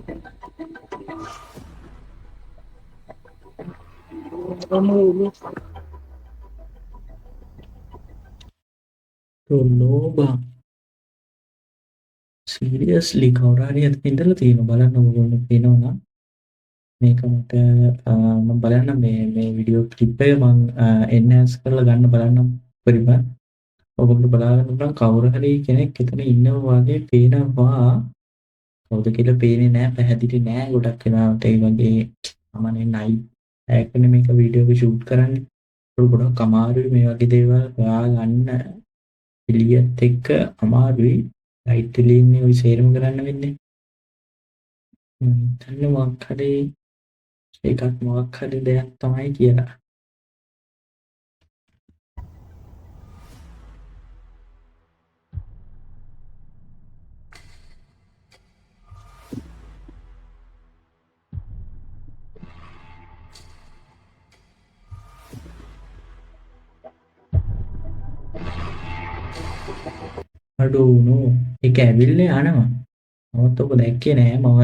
නෝබා සීරියස්ලි කවුරු හරි අතන ඉඳලා තියෙනවා බලන්න ඕගොල්ලෝ පේනවා නම් මේක මට මම බලන්න මේ වීඩියෝ ක්ලිප් එක මම එන්හාන්ස් කරලා ගන්න බලන්නම් පරිම. ඔයගොල්ලෝ බලාගෙන ඉන්න කවුරු හරි කෙනෙක් එතන ඉන්නවා වගේ පේනවා. කවුද කියලා පේන්නේ නැහැ, පැහැදිලි නැහැ ගොඩක් වෙලාවට. ඒ වගේ අමනේ නයිට් එකනේ මේක වීඩියෝ එක ෂූට් කරන්නේ. ඒක ගොඩක් අමාරුයි මේ වගේ දේවල් හොයා ගන්න. එළියත් එක්ක අමාරුයි. ලයිට් එළියන්නේ ඔය සේරම කරන්න වෙන්නේ. හිතන්නේ මොකක් හරි ඒකත් මොකක් හරි දෙයක් තමයි කියලා. අඩෝනෝ ඒක ඇවිල්ලා යනවා. මමත් ඔක දැක්කේ නෑ. මම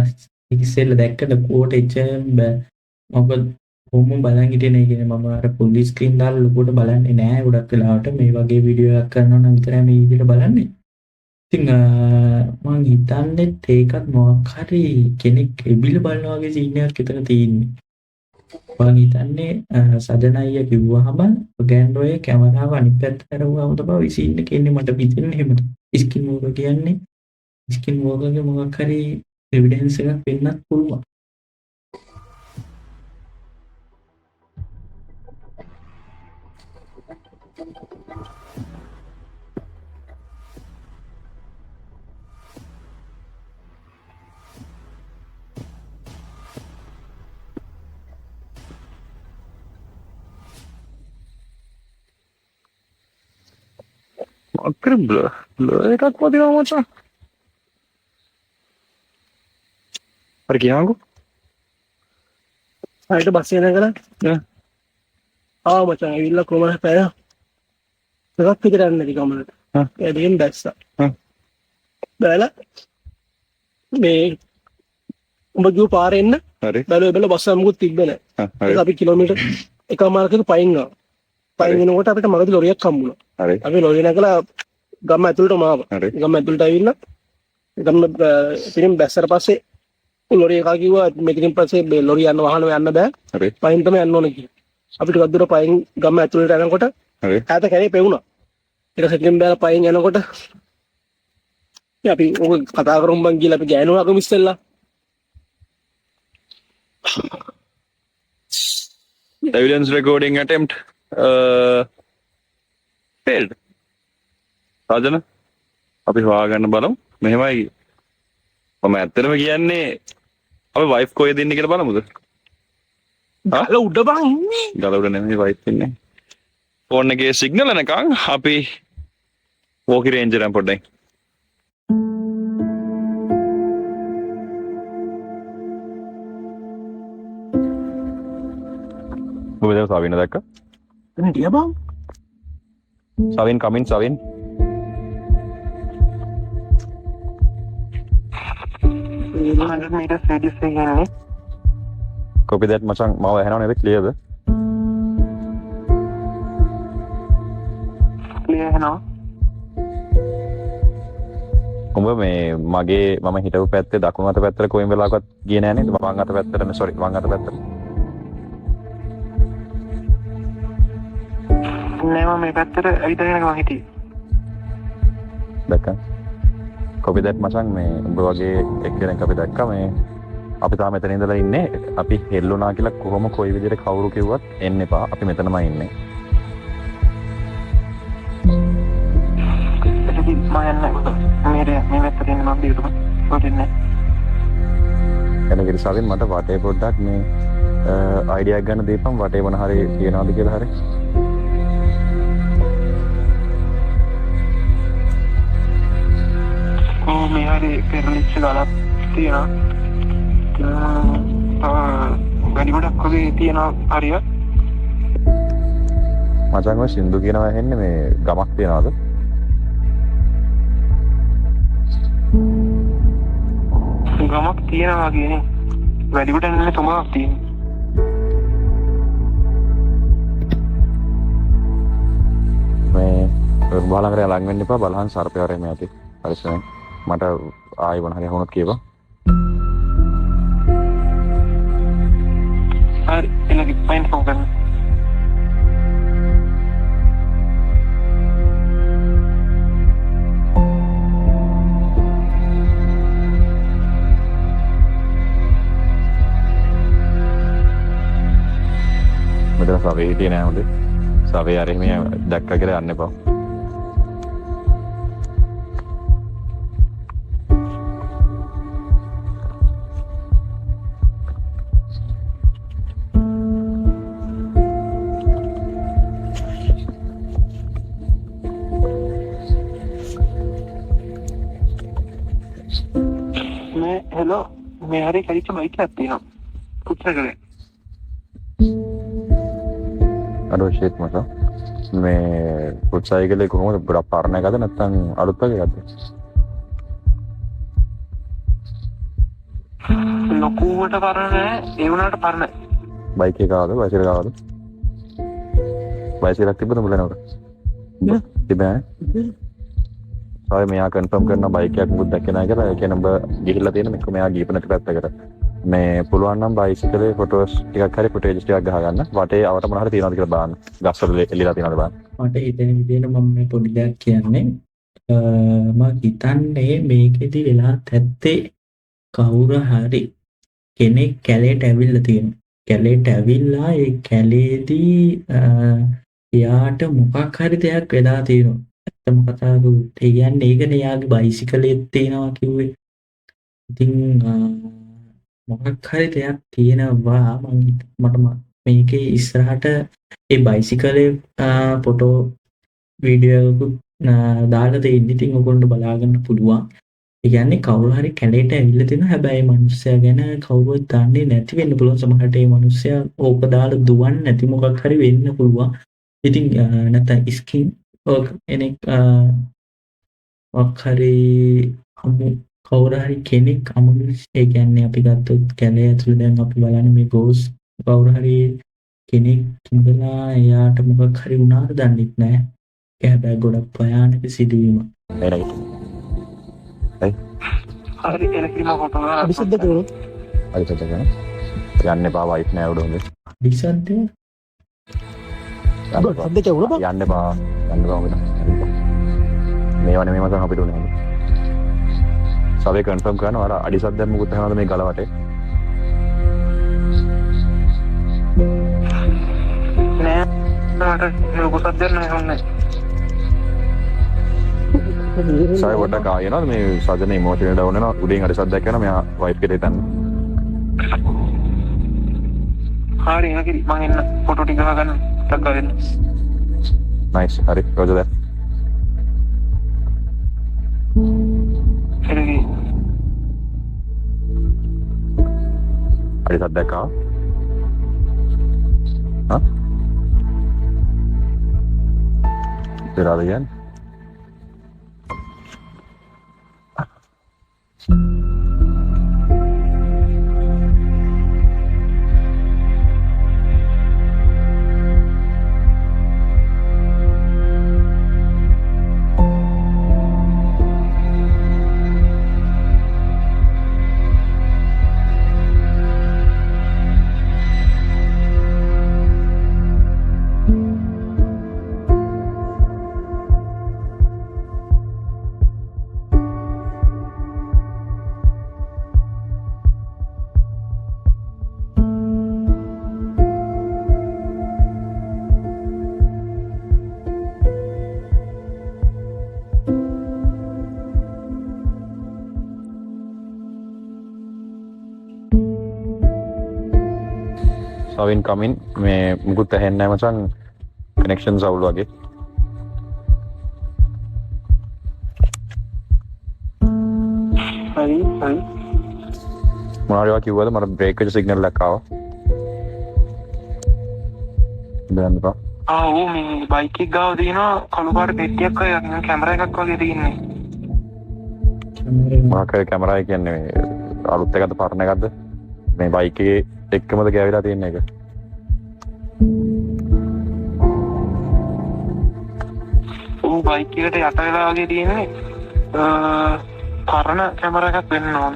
ඉස්සෙල්ලා දැක්කට කෝට එච්චරම බෑ. මොකද කොහොම බලන් හිටියේ නේ කියන්නේ මම අර ෆුල් ස්ක්‍රීන් දාලා ලොකුවට බලන්නේ නෑ ගොඩක් වෙලාවට. මේ වගේ වීඩියෝ එකක් කරනවා නම් විතරයි මේ විදිහට බලන්නේ. ඉතින් මම හිතන්නේ ඒකත් මොකක් හරි කෙනෙක් එබිල බලනවා වගේ සීන් එකක් එතන තියෙන්නේ. මම හිතන්නේ සජන අයියා කිව්වහම ගෑන්ඩෝයේ කැමරාව අනිත් පැත්තට කරුවාම තමයි සීන් එක එන්නේ. මට හිතෙන්නේ එහෙමද. ස්කින් වෝක කියන්නේ ස්කින් වෝකගේ මොකක් හරි එවිඩන්ස් එකක් වෙන්නත් පුළුවන්. අක්කර බ්ලර් එකක් වදිනවා මචං. හරි කියන්නකෝ. ආයෙත් බස් එක නැගලා මචං ඇවිල්ලා කොහමද පැය එකක් විතර යන්න නැති ගමනට. එදින් දැස්සා. බැලලා මේ උඹ ගිහුව පාරේ එන්න. හරි. බැලුවා බස් එක මොකුත් තිබ්බේ නැහැ. ඒක අපි කිලෝමීටර් එකමාරකට පයින් ගියා. පයින් යනකොට අපිට මගදී ලොරියක් හම්බුණා. හරි. අපි ලොරිය නැගලා ගම ඇතුළටම ආවා. හරි. ගම ඇතුළට ඇවිල්ලා ගම පිටින් බැස්සට පස්සේ ලොරිය එකා කිව්වා මේකෙන් පස්සේ මේ ලොරිය යන වාහන යන්න බෑ. හරි. පයින් තමයි යන්න ඕනේ කියලා. අපිට ටිකක් දුර පයින් ගම ඇතුළට යනකොට හරි. ඈත කැරේ පෙවුණා. ඊට සෙටින් බෑලා පයින් යනකොට අපි ඔක කතා කරමු බං කියලා අපි ගෑනුවා ගමු ඉස්සෙල්ලා. Evidence recording attempt failed. රාජන අපි හොයාගන්න බලමු. මෙහෙමයි මම ඇත්තටම කියන්නේ අපි වයිෆ් කොහෙද ඉන්නේ කියලා බලමුද? ගල උඩ බං ඉන්නේ. ගල උඩ නෙමෙයි වයිෆ් ඉන්නේ. ෆෝන් එකේ සිග්නල් එනකන් අපි වෝකි රේන්ජර් එකෙන් පොඩ්ඩක් ඔබ දැන් සවින දැක්කා? එතන හිටියා බං. සවින් කමින් සවින්. Copy that මචං මාව ඇහෙනව නේද? ක්ලියර්ද? ක්ලියර් ඇහෙනවා. උඹ මේ මගේ මම හිටපු පැත්තේ දකුණු අත පැත්තට කොයින් වෙලාවකවත් ගියේ නෑ නේද? වම් අත පැත්තට සෝරි වම් අත පැත්තට. නෑ මම මේ පැත්තට ඇවිදගෙන ගමන් හිටියේ. දැක්කා? copy that මචං මේ උඹ වගේ එක්කෙනෙක් අපි දැක්කා මේ අපි තාම මෙතන ඉඳලා ඉන්නේ. අපි හෙල්ලුණා කියලා කොහොම කොයි විදිහට කවුරු කිව්වත් එන්න එපා. අපි මෙතනමයි ඉන්නේ. ඉතින් මම යන්නේ මේ පැත්තට ඉන්න මම බියුතුම. ඔතෙන්නේ. එන ගිරසාවෙන් මට වටේ පොඩ්ඩක් මේ අයිඩියා එකක් ගන්න දීපම් වටේ මොන හරි තියනවාද කියලා හරි. මේ හරි පෙරලිච්ච ගලක් තියෙනවා. වැඩි ගොඩක් වගේ තියෙනවා හරිය. මචං ඔය සින්දු කියනවා ඇහෙන්නේ මේ ගමක් තියනවාද? ගමක් තියෙනවා කියන්නේ වැඩි කොට නෙමෙයි තුමක් තියෙනවා. මේ බලංගරය ලඟ වෙන්න එපා. බලහන් සර්පය වරේ මේ ඇති. හරිසනේ. මට ආයෙ මොන හරි වුණොත් කියපන්. හරි එළකි පයින් ෆෝන් කරන්න මෙතන සවේ හිටියේ නෑ හොඳේ. සවේ අර එහෙම දැක්ක කියලා යන්න එපා. මේ හෙලෝ මේ හරි කරිච්ච බයික් එකක් තියෙනවා පුත්‍ර කරේ අර ෂේට් මචං. මේ ෆුට් සයිකලේ කොහොමද ගොඩක් පරණ එකද නැත්නම් අලුත් එකක්ද? ලොකුවට පරණ නෑ ඒ වුණාට පරණයි බයික් එක ආවද? බයිසිකල් ආවද? බයිසිකලක් තිබ්බද මුලනවද? තිබ්බේ නෑ. සාරි මෙයා කන්ෆර්ම් කරනවා බයික් එකක් මුත් දැක්කේ නැහැ කියලා. ඒ කියන්නේ ඔබ ගිහිල්ලා තියෙන මේක මෙයා ගිහපු නැති පැත්තකට. මේ පුළුවන් නම් බයිසිකලේ ෆොටෝස් ටිකක් හරි ෆුටේජ් ටිකක් ගහගන්න. වටේ අවට මොනවා හරි තියනවද කියලා බලන්න. ගස්වල එළිලා තියනවද බලන්න. මට හිතෙන විදිහට මම මේ පොඩි දෙයක් කියන්නේ මම හිතන්නේ මේකෙදි වෙලා තැත්තේ කවුරු හරි කෙනෙක් කැලේට ඇවිල්ලා තියෙනවා. කැලේට ඇවිල්ලා ඒ කැලේදී එයාට මොකක් හරි දෙයක් වෙලා තියෙනවා. ඇත්තම කතාව ඒ කියන්නේ ඒකනේ යාගේ බයිසිකලෙත් තියෙනවා කිව්වේ. ඉතින් මොකක් හරි දෙයක් තියෙනවා මට මේකේ ඉස්සරහට ඒ බයිසිකලේ ෆොටෝ වීඩියෝ එකක් දාලා තියෙන. ඉතින් ඔයගොල්ලෝ බලාගන්න පුළුවන්. ඒ කියන්නේ කවුරු හරි කැලේට ඇවිල්ලා තිනවා. හැබැයි මිනිස්සයා ගැන කවුරුවත් දන්නේ නැති වෙන්න පුළුවන්. සමහරට ඒ මිනිස්සයා ඕක දාලා දුවන්නේ නැති මොකක් හරි වෙන්න පුළුවන්. ඉතින් නැත්නම් ස්කින් කෙනෙක් මොකක් හරි කවුරු හරි කෙනෙක් අමුණුස් ඒ කියන්නේ අපි ගත්තොත් කැලේ ඇතුළේ දැන් අපි බලන්නේ මේ ගෝස් කවුරු හරි කෙනෙක් ඉඳලා එයාට මොකක් හරි වුණාද දන්නේ නැහැ. ඒක හැබැයි ගොඩක් භයානක සිදුවීමක්. හරි එළකිරි මම ෆොටෝ ගන්න අදිසද්ද කරනවා හරි සත්‍යකන. යන්න එපා වයිට් නෑ උඩ හොඳේ. ඩිසන්ට් සද්ද කැවුණා බං යන්න එපා. යන්න එපා උඹට. මේවා නෙමෙයි මචං අපිට උනේ. සවේ කන්ෆර්ම් කරනවා අර අඩි සද්දයක් මොකුත් අහනවද මේ ගල වටේ? නෑ මට ලොකු සද්දයක් නෑ හොන්නේ සවේ වඩ කායනවා මේ සද්දනේ ඉමෝෂනල් ඩවුන් වෙනවා. උඩින් අඩි සද්දයක් යනවා මෙයා වයිප් එකට හිටන්න. හරි එළකිරි මම එන්න ෆොටෝ ටික ගන්න ටක් ගන්න නයිස්. හරි රෝජර් දැන්. එළකිරි අඩි සද්දයක් ආවා. හා? ඉතින් කියන්නේ සවින් කමින් මේ මුකුත් ඇහෙන්නේ නැහැ මචං. කනෙක්ෂන්ස් අවුල් වගේ. හරි හරි මොනවාරිවා කිව්වද? මට බ්‍රේක් එක සිග්නල් එකක් ආවා. දැන් බා. ආ මේ බයික් එක ගාව තියෙනවා කළු පාට පෙට්ටියක් වගේ නිකන් කැමරා එකක් වගේ තියෙන්නේ මොකක් හරි කැමරා එක කියන්නේ මේ අලුත් එකක්ද පරණ එකක්ද? මේ බයික් එකේ එක්කමද ගෑවිලා තියෙන එක? ඔව් බයික් එකට යට වෙලා වගේ තියෙන්නේ පරණ කැමරා එකක් වෙන්න ඕන.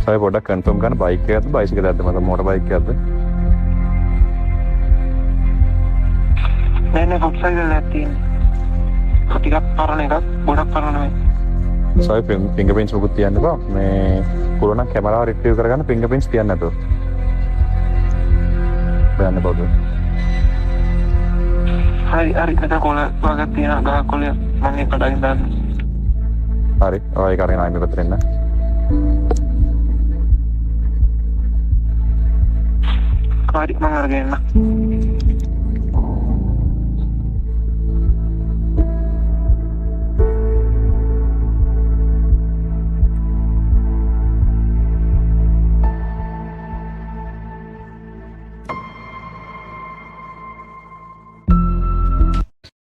සයි පොඩ්ඩක් කන්ෆර්ම් කරන්න බයික් එකක්ද බයිසිකලයක්ද මත මෝටර් බයික් එකක්ද? නෑ ෆොට් සයිස් එකක් තියෙන්නේ. ටිකක් පරණ එකක් ගොඩක් පරණ නෙවෙයි. සයි ෆිංගර්ප්‍රින්ට්ස් මොකුත් තියන්න බා මේ පුළුවන් නම් කැමරාව රිට්‍රීව් කරගන්න ෆිංගර්ප්‍රින්ට්ස් තියන්න නැතුව බලන්න බෞද්ධ හරි මෙතන කොළ වගක් තියෙන ගහ කොළ මම ඒක කඩගෙන දාන්න. හරි ඔය කරගෙන ආයෙ මෙතන එන්න හරි මම අරගෙන එන්න.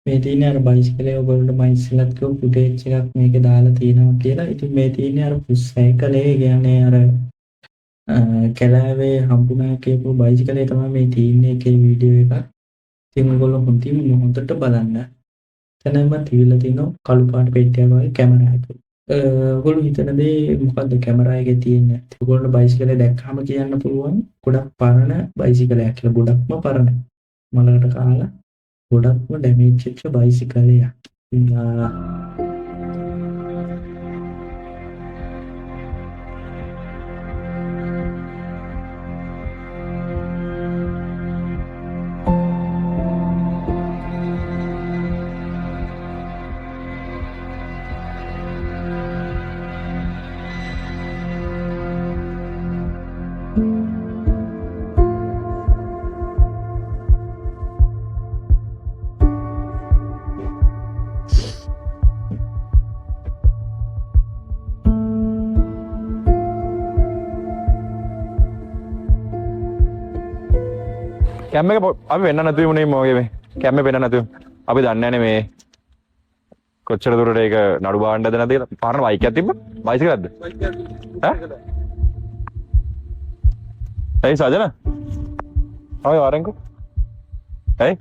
මේ තියෙන්නේ අර බයිසිකලේ ඔයගොල්ලන්ට මයිස්ලත් කෝ ෆුටේජ් එකක් මේකේ දාලා තියෙනවා කියලා. ඉතින් මේ තියෙන්නේ අර සයිකලේ කියන්නේ අර කැලෑවේ හම්බුනා කියපු බයිසිකලේ තමයි මේ තියෙන්නේ එකේ වීඩියෝ එක. ඉතින් ඔයගොල්ලෝ හොඳට බලන්න. එතනම තියලා තියෙනවා කළු පාට පෙට්ටියක් වගේ කැමරා එක. ඔයගොල්ලෝ හිතන දේ මොකද්ද කැමරා එකේ තියෙන්නේ? ඔයගොල්ලෝ බයිසිකලේ දැක්කම කියන්න පුළුවන් ගොඩක් පරණ බයිසිකලයක් කියලා. ගොඩක්ම පරණ. මලකට කාලා ගොඩක්ම ඩැමේජ් වෙච්ච බයිසිකලයක්. කැම් එක අපි වෙන්න නැතුව මුනේ මොගේ මේ කැම් එක වෙන්න නැතුව අපි දන්නේ නැහැ මේ කොච්චර දුරට ඒක නඩු බාන්නද නැද්ද කියලා පාරන බයික් එකක් තිබ්බ බයිසිකලක්ද ඈ ඒ සජන ආය ආරෙන්කෝ ඒ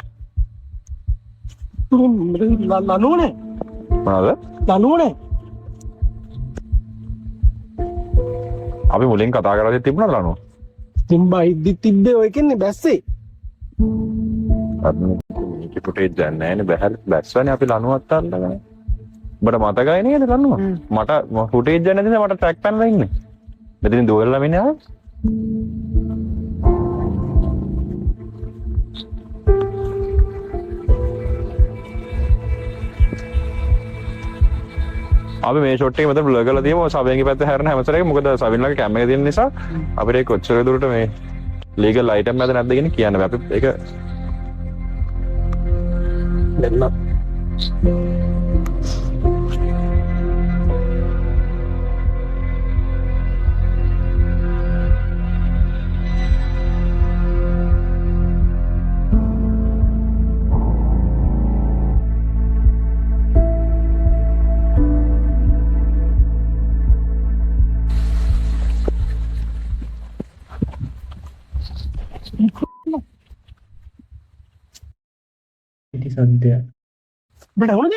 ලනුවනේ මොනවද ලනුවනේ අපි මුලින් කතා කරලා තිබුණාද ලනුව තිම්බා ඉද්දි තිබ්බේ ඔය කියන්නේ බැස්සේ මේක ෆුටේජ් දැන් නැහැනේ බැහැල් බැස්සනේ අපි ලනුවත් අල්ලගෙන උඹට මතකයි නේද ලනුව මට ෆුටේජ් දැන් නැතිද මට ට්‍රැක් පැනලා ඉන්නේ මෙතනින් දුවලා මෙන්න ආවේ අපි මේ ෂොට් එක මෙතන බ්ලර් කරලා තියමු සබෙන්ගේ පැත්ත හැරෙන හැමසරේක මොකද සබින්ලගේ කැම් එක තියෙන නිසා අපිට ඒක කොච්චර දුරට මේ ලීගල් අයිටම් නැද්ද නැද්ද කියන කියන්න බෑ අපි ඒක දෙන්න ඉති සද්දය බට හොනද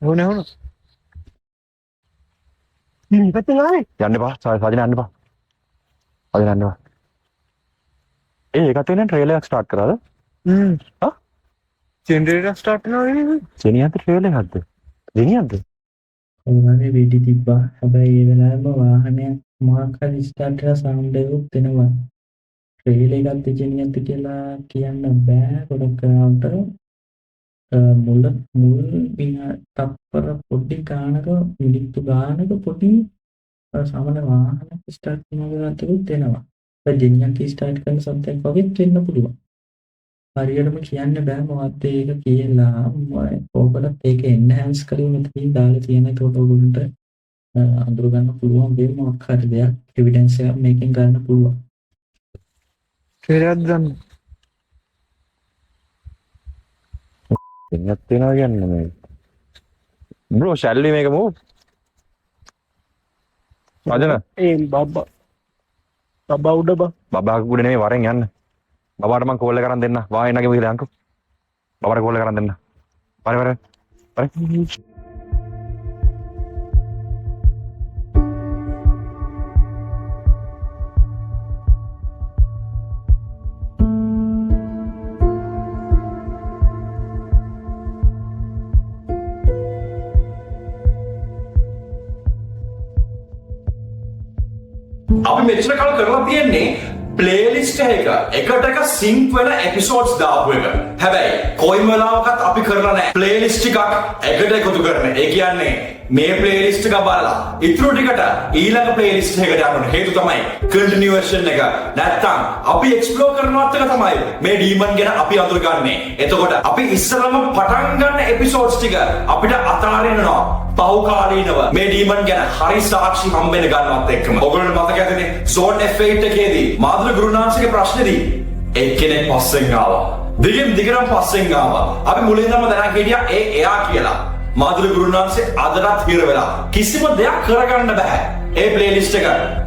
ඕනේ ඕන මේ පැත්තෙන් ආවේ යන්න එපා සාජන යන්න එපා සාජන යන්න එපා ඒකත් වෙන ට්‍රේලර් එකක් ස්ටාර්ට් කරාද හා ජෙනරේටර් ස්ටාර්ට් වෙනවා නේ ජෙනියන්ට ට්‍රේලර් එකක්ද ජෙනියන්ද කවුරුහරි වෙඩි තිබ්බා. හැබැයි ඒ වෙලාවෙම වාහනයක් මාක් හරි ස්ටාර්ට් කරලා සවුන්ඩ් එකක් දෙනවා. ට්‍රේල් එකක් දෙජෙනියන්ත කියලා කියන්න බෑ ගොඩක් කරාට මුල් තප්පර පොඩි ගානක මිනිත්තු ගානක පොඩි සාමාන්‍ය වාහනයක් ස්ටාර්ට් කරනකොට දෙනවා. ඒ ජෙනියන්ත ස්ටාර්ට් කරන සම්පතක් වගේ වෙන්න පුළුවන්. හරියටම කියන්න බෑ මොකක්ද ඒක කියලා. කොහොමද ඒක එන්හෑන්ස් කරලා මෙතනින් දාලා තියෙන ඒකට ඔයගොල්ලන්ට අඳුර ගන්න පුළුවන් වෙයි මොකක් හරි දෙයක් එවිඩන්ස් එකක් මේකෙන් ගන්න පුළුවන්. ට්‍රේලර් ගන්න දෙන්නත් වෙනවා කියන්නේ මේ bro shall we make a move සාජන ඒ බබා උඩ බබා උඩ නෙමෙයි වරෙන් යන්න බබාට මං කෝල් එක කරන් දෙන්න වායනගේ විදිහට යන්කෝ බබාට කෝල් එක කරන් දෙන්න වරේ අපි මෙච්චර කල් කරලා තියෙන්නේ ප්ලේලිස්ට් එකට එක සින්ක් වෙන එපිසෝඩ්ස් දාපු එක. හැබැයි කොයිම වෙලාවකත් අපි කරලා නැහැ ප්ලේලිස්ට් එකක් එකට එකතු කරන. ඒ කියන්නේ මේ ප්ලේලිස්ට් එක බලලා ඉතුරු ටිකට ඊළඟ ප්ලේලිස්ට් එකට යන්න ඕනේ. හේතුව තමයි කන්ටිනියුවේෂන් එක. නැත්තම් අපි එක්ස්ප්ලෝර් කරනවත් එක තමයි මේ ඩීමන් ගැන අපි අඳුරගන්නේ. එතකොට අපි ඉස්සරම පටන් ගන්න එපිසෝඩ්ස් ටික අපිට අතාරිනවා. පහුකාලීනව මේ ඩීමන් ගැන හරි සාක්ෂි හම්බෙන්න ගන්නවත් එක්කම. ඔයගොල්ලෝ මතක ඇතිනේ Zone F8 එකේදී මාධුර ගුරුනාන්සේගේ ප්‍රශ්නේදී එක්කෙනෙක් පස්සෙන් ආවා. දිගටම පස්සෙන් ආවා. අපි මුලින්දම දැනග හිටියා එයා කියලා. මාධුර ගුරුනාන්සේ අදටත් හිර වෙලා කිසිම දෙයක් කරගන්න බෑ. ඒ ප්ලේලිස්ට් එක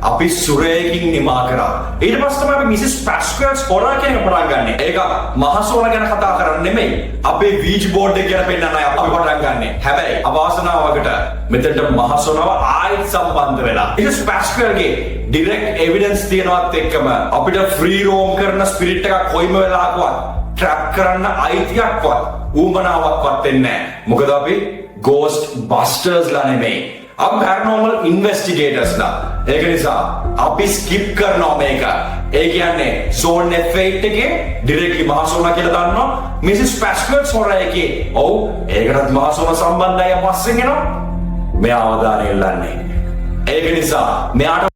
අපි සුරේකින් නිමා කරා. ඊට පස්සේ තමයි අපි මිසිස් පැස්කල්ස් හොරා කියන එක පටන් ගන්නෙ. ඒක මහසෝන ගැන කතා කරන්නේ නෙමෙයි. අපේ වීච් බෝඩ් එක ගැන පෙන්නන්නයි අපි පටන් ගන්නෙ. හැබැයි අවාසනාවකට මෙතනට මහසෝනව ආයෙත් සම්බන්ධ වෙලා. මිසිස් පැස්කල්ගේ ඩිරෙක්ට් එවිඩන්ස් තියනවත් එක්කම අපිට ෆ්‍රී රෝම් කරන ස්පිරිට් එකක් කොයිම වෙලාවකවත් ට්‍රැප් කරන්න අයිතියක්වත් ඌමනාවක්වත් වෙන්නේ නැහැ. මොකද අපි ගෝස්ට් බස්ටර්ස්ලා නෙමෙයි. අපි පැරනෝමල් ඉන්වෙස්ටිගේටර්ස්ලා. ඒක නිසා අපි ස්කිප් කරනවා මේක. ඒ කියන්නේ Zone F8 එකේ ඩිරෙක්ට්ලි මහසෝනා කියලා දානවා. මිසිස් පැස්කල්ස් හොරා එකේ. ඔව් ඒකටත් මහසෝනා සම්බන්ධයි පස්සෙන් එනවා. මෙයා අවධානය යොල්ලන්නේ. ඒක නිසා මෙයාට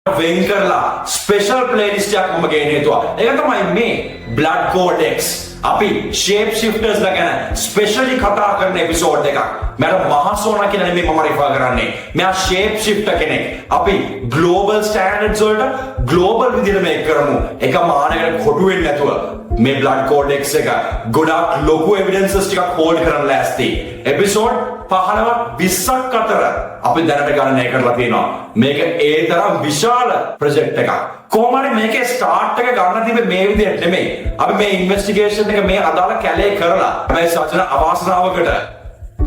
වෙන් කරලා ස්පෙෂල් ප්ලේලිස්ට් එකක් මම ගේන හේතුව. ඒක තමයි මේ Blood Codex. අපි shape shifters ලා ගැන ස්පෙෂලි කතා කරන එපිසෝඩ් එකක්. මට මහසෝනා කියලා නෙමෙයි මම රිෆර් කරන්නේ. මෙයා shape shifter කෙනෙක්. අපි global standards වලට global විදිහට මේක කරමු. එක මානකට කොටු වෙන්නේ නැතුව මේ Blood Codex එක ගොඩාක් ලොකු evidences ටිකක් හෝල්ඩ් කරන්න ලෑස්ති. එපිසෝඩ් 15ක් 20ක් අතර අපි දැනට ගණනය කරලා තියෙනවා. මේක ඒ තරම් විශාල ප්‍රොජෙක්ට් එකක්. කොහොම හරි මේකේ ස්ටාර්ට් එක ගන්න තිබ්බේ මේ විදිහට නෙමෙයි. අපි මේ ඉන්වෙස්ටිගේෂන් එක මේ අදාළ කැලේ කරලා හැබැයි සත්‍යන අවාසනාවකට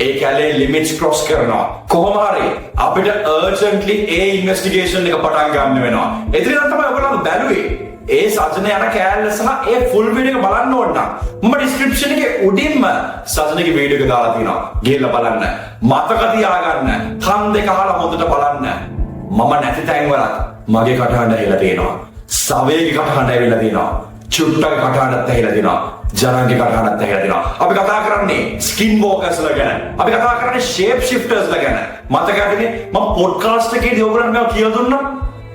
ඒ කැලේ ලිමිට්ස් ක්‍රොස් කරනවා. කොහොම හරි අපිට අර්ජන්ට්ලි ඒ ඉන්වෙස්ටිගේෂන් එක පටන් ගන්න වෙනවා. එතන තමයි ඔයගොල්ලෝ බැලුවේ. ඒ සජන යන කෑල්ල සහ ඒ ෆුල් වීඩියෝ එක බලන්න ඕන නම් මම ඩිස්ක්‍රිප්ෂන් එකේ උඩින්ම සජනගේ වීඩියෝ එක දාලා තියෙනවා. ගිහලා බලන්න. මතක තියාගන්න. කන් දෙක අහලා හොඳට බලන්න. මම නැති තැන් වලත් මගේ කටහඬ ඇහිලා තියෙනවා. සවේගේ කටහඬ ඇවිල්ලා තියෙනවා. චුට්ටගේ කටහඬත් ඇහිලා තියෙනවා. ජනන්ගේ කටහඬත් ඇහිලා තියෙනවා. අපි කතා කරන්නේ ස්කින් වෝකර්ස්ලා ගැන. අපි කතා කරන්නේ ෂේප් ෂිෆ්ටර්ස්ලා ගැන. මතක ඇතිනේ මම පොඩ්කාස්ට් එකේදී ඔයගොල්ලන්ට මේවා කියලා දුන්නා.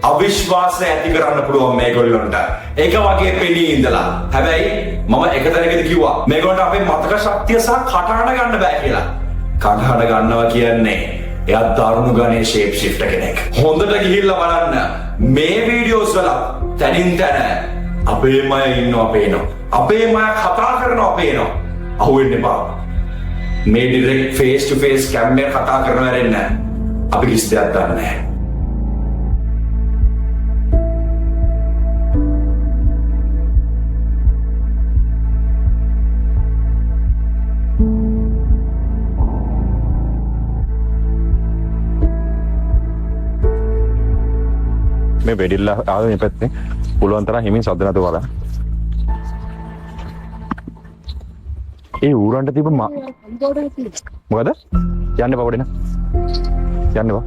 අවිශ්වාසය ඇති කරන්න පුළුවන් මේගොල්ලන්ට. ඒක වගේ පෙනී ඉඳලා. හැබැයි මම එක තැනකදී කිව්වා මේගොල්ලන්ට අපේ මතක ශක්තිය සහ කටහඬ ගන්න බෑ කියලා. කටහඬ ගන්නවා කියන්නේ එයා දරුණු ගණේ ෂේප් ෂිෆ්ටර් කෙනෙක්. හොඳට ගිහිල්ලා බලන්න මේ වීඩියෝස් වල තනින් තන අපේම අය ඉන්නවා පේනවා. අපේම අය කතා කරනවා පේනවා. අහුවෙන්න එපා. මේ ඩිරෙක්ට් ෆේස් ටු ෆේස් කැමරේ කතා කරනවා රෙන්න. අපි කිසි දෙයක් දන්නේ නැහැ. මේ වෙඩිල්ල ආවේ මේ පැත්තේ පුළුවන් තරම් හිමින් සද්ද නැතුව බලන්න. ඒ ඌරන්ට තිබ්බ මොකද? යන්න බවඩේන. යන්න බා.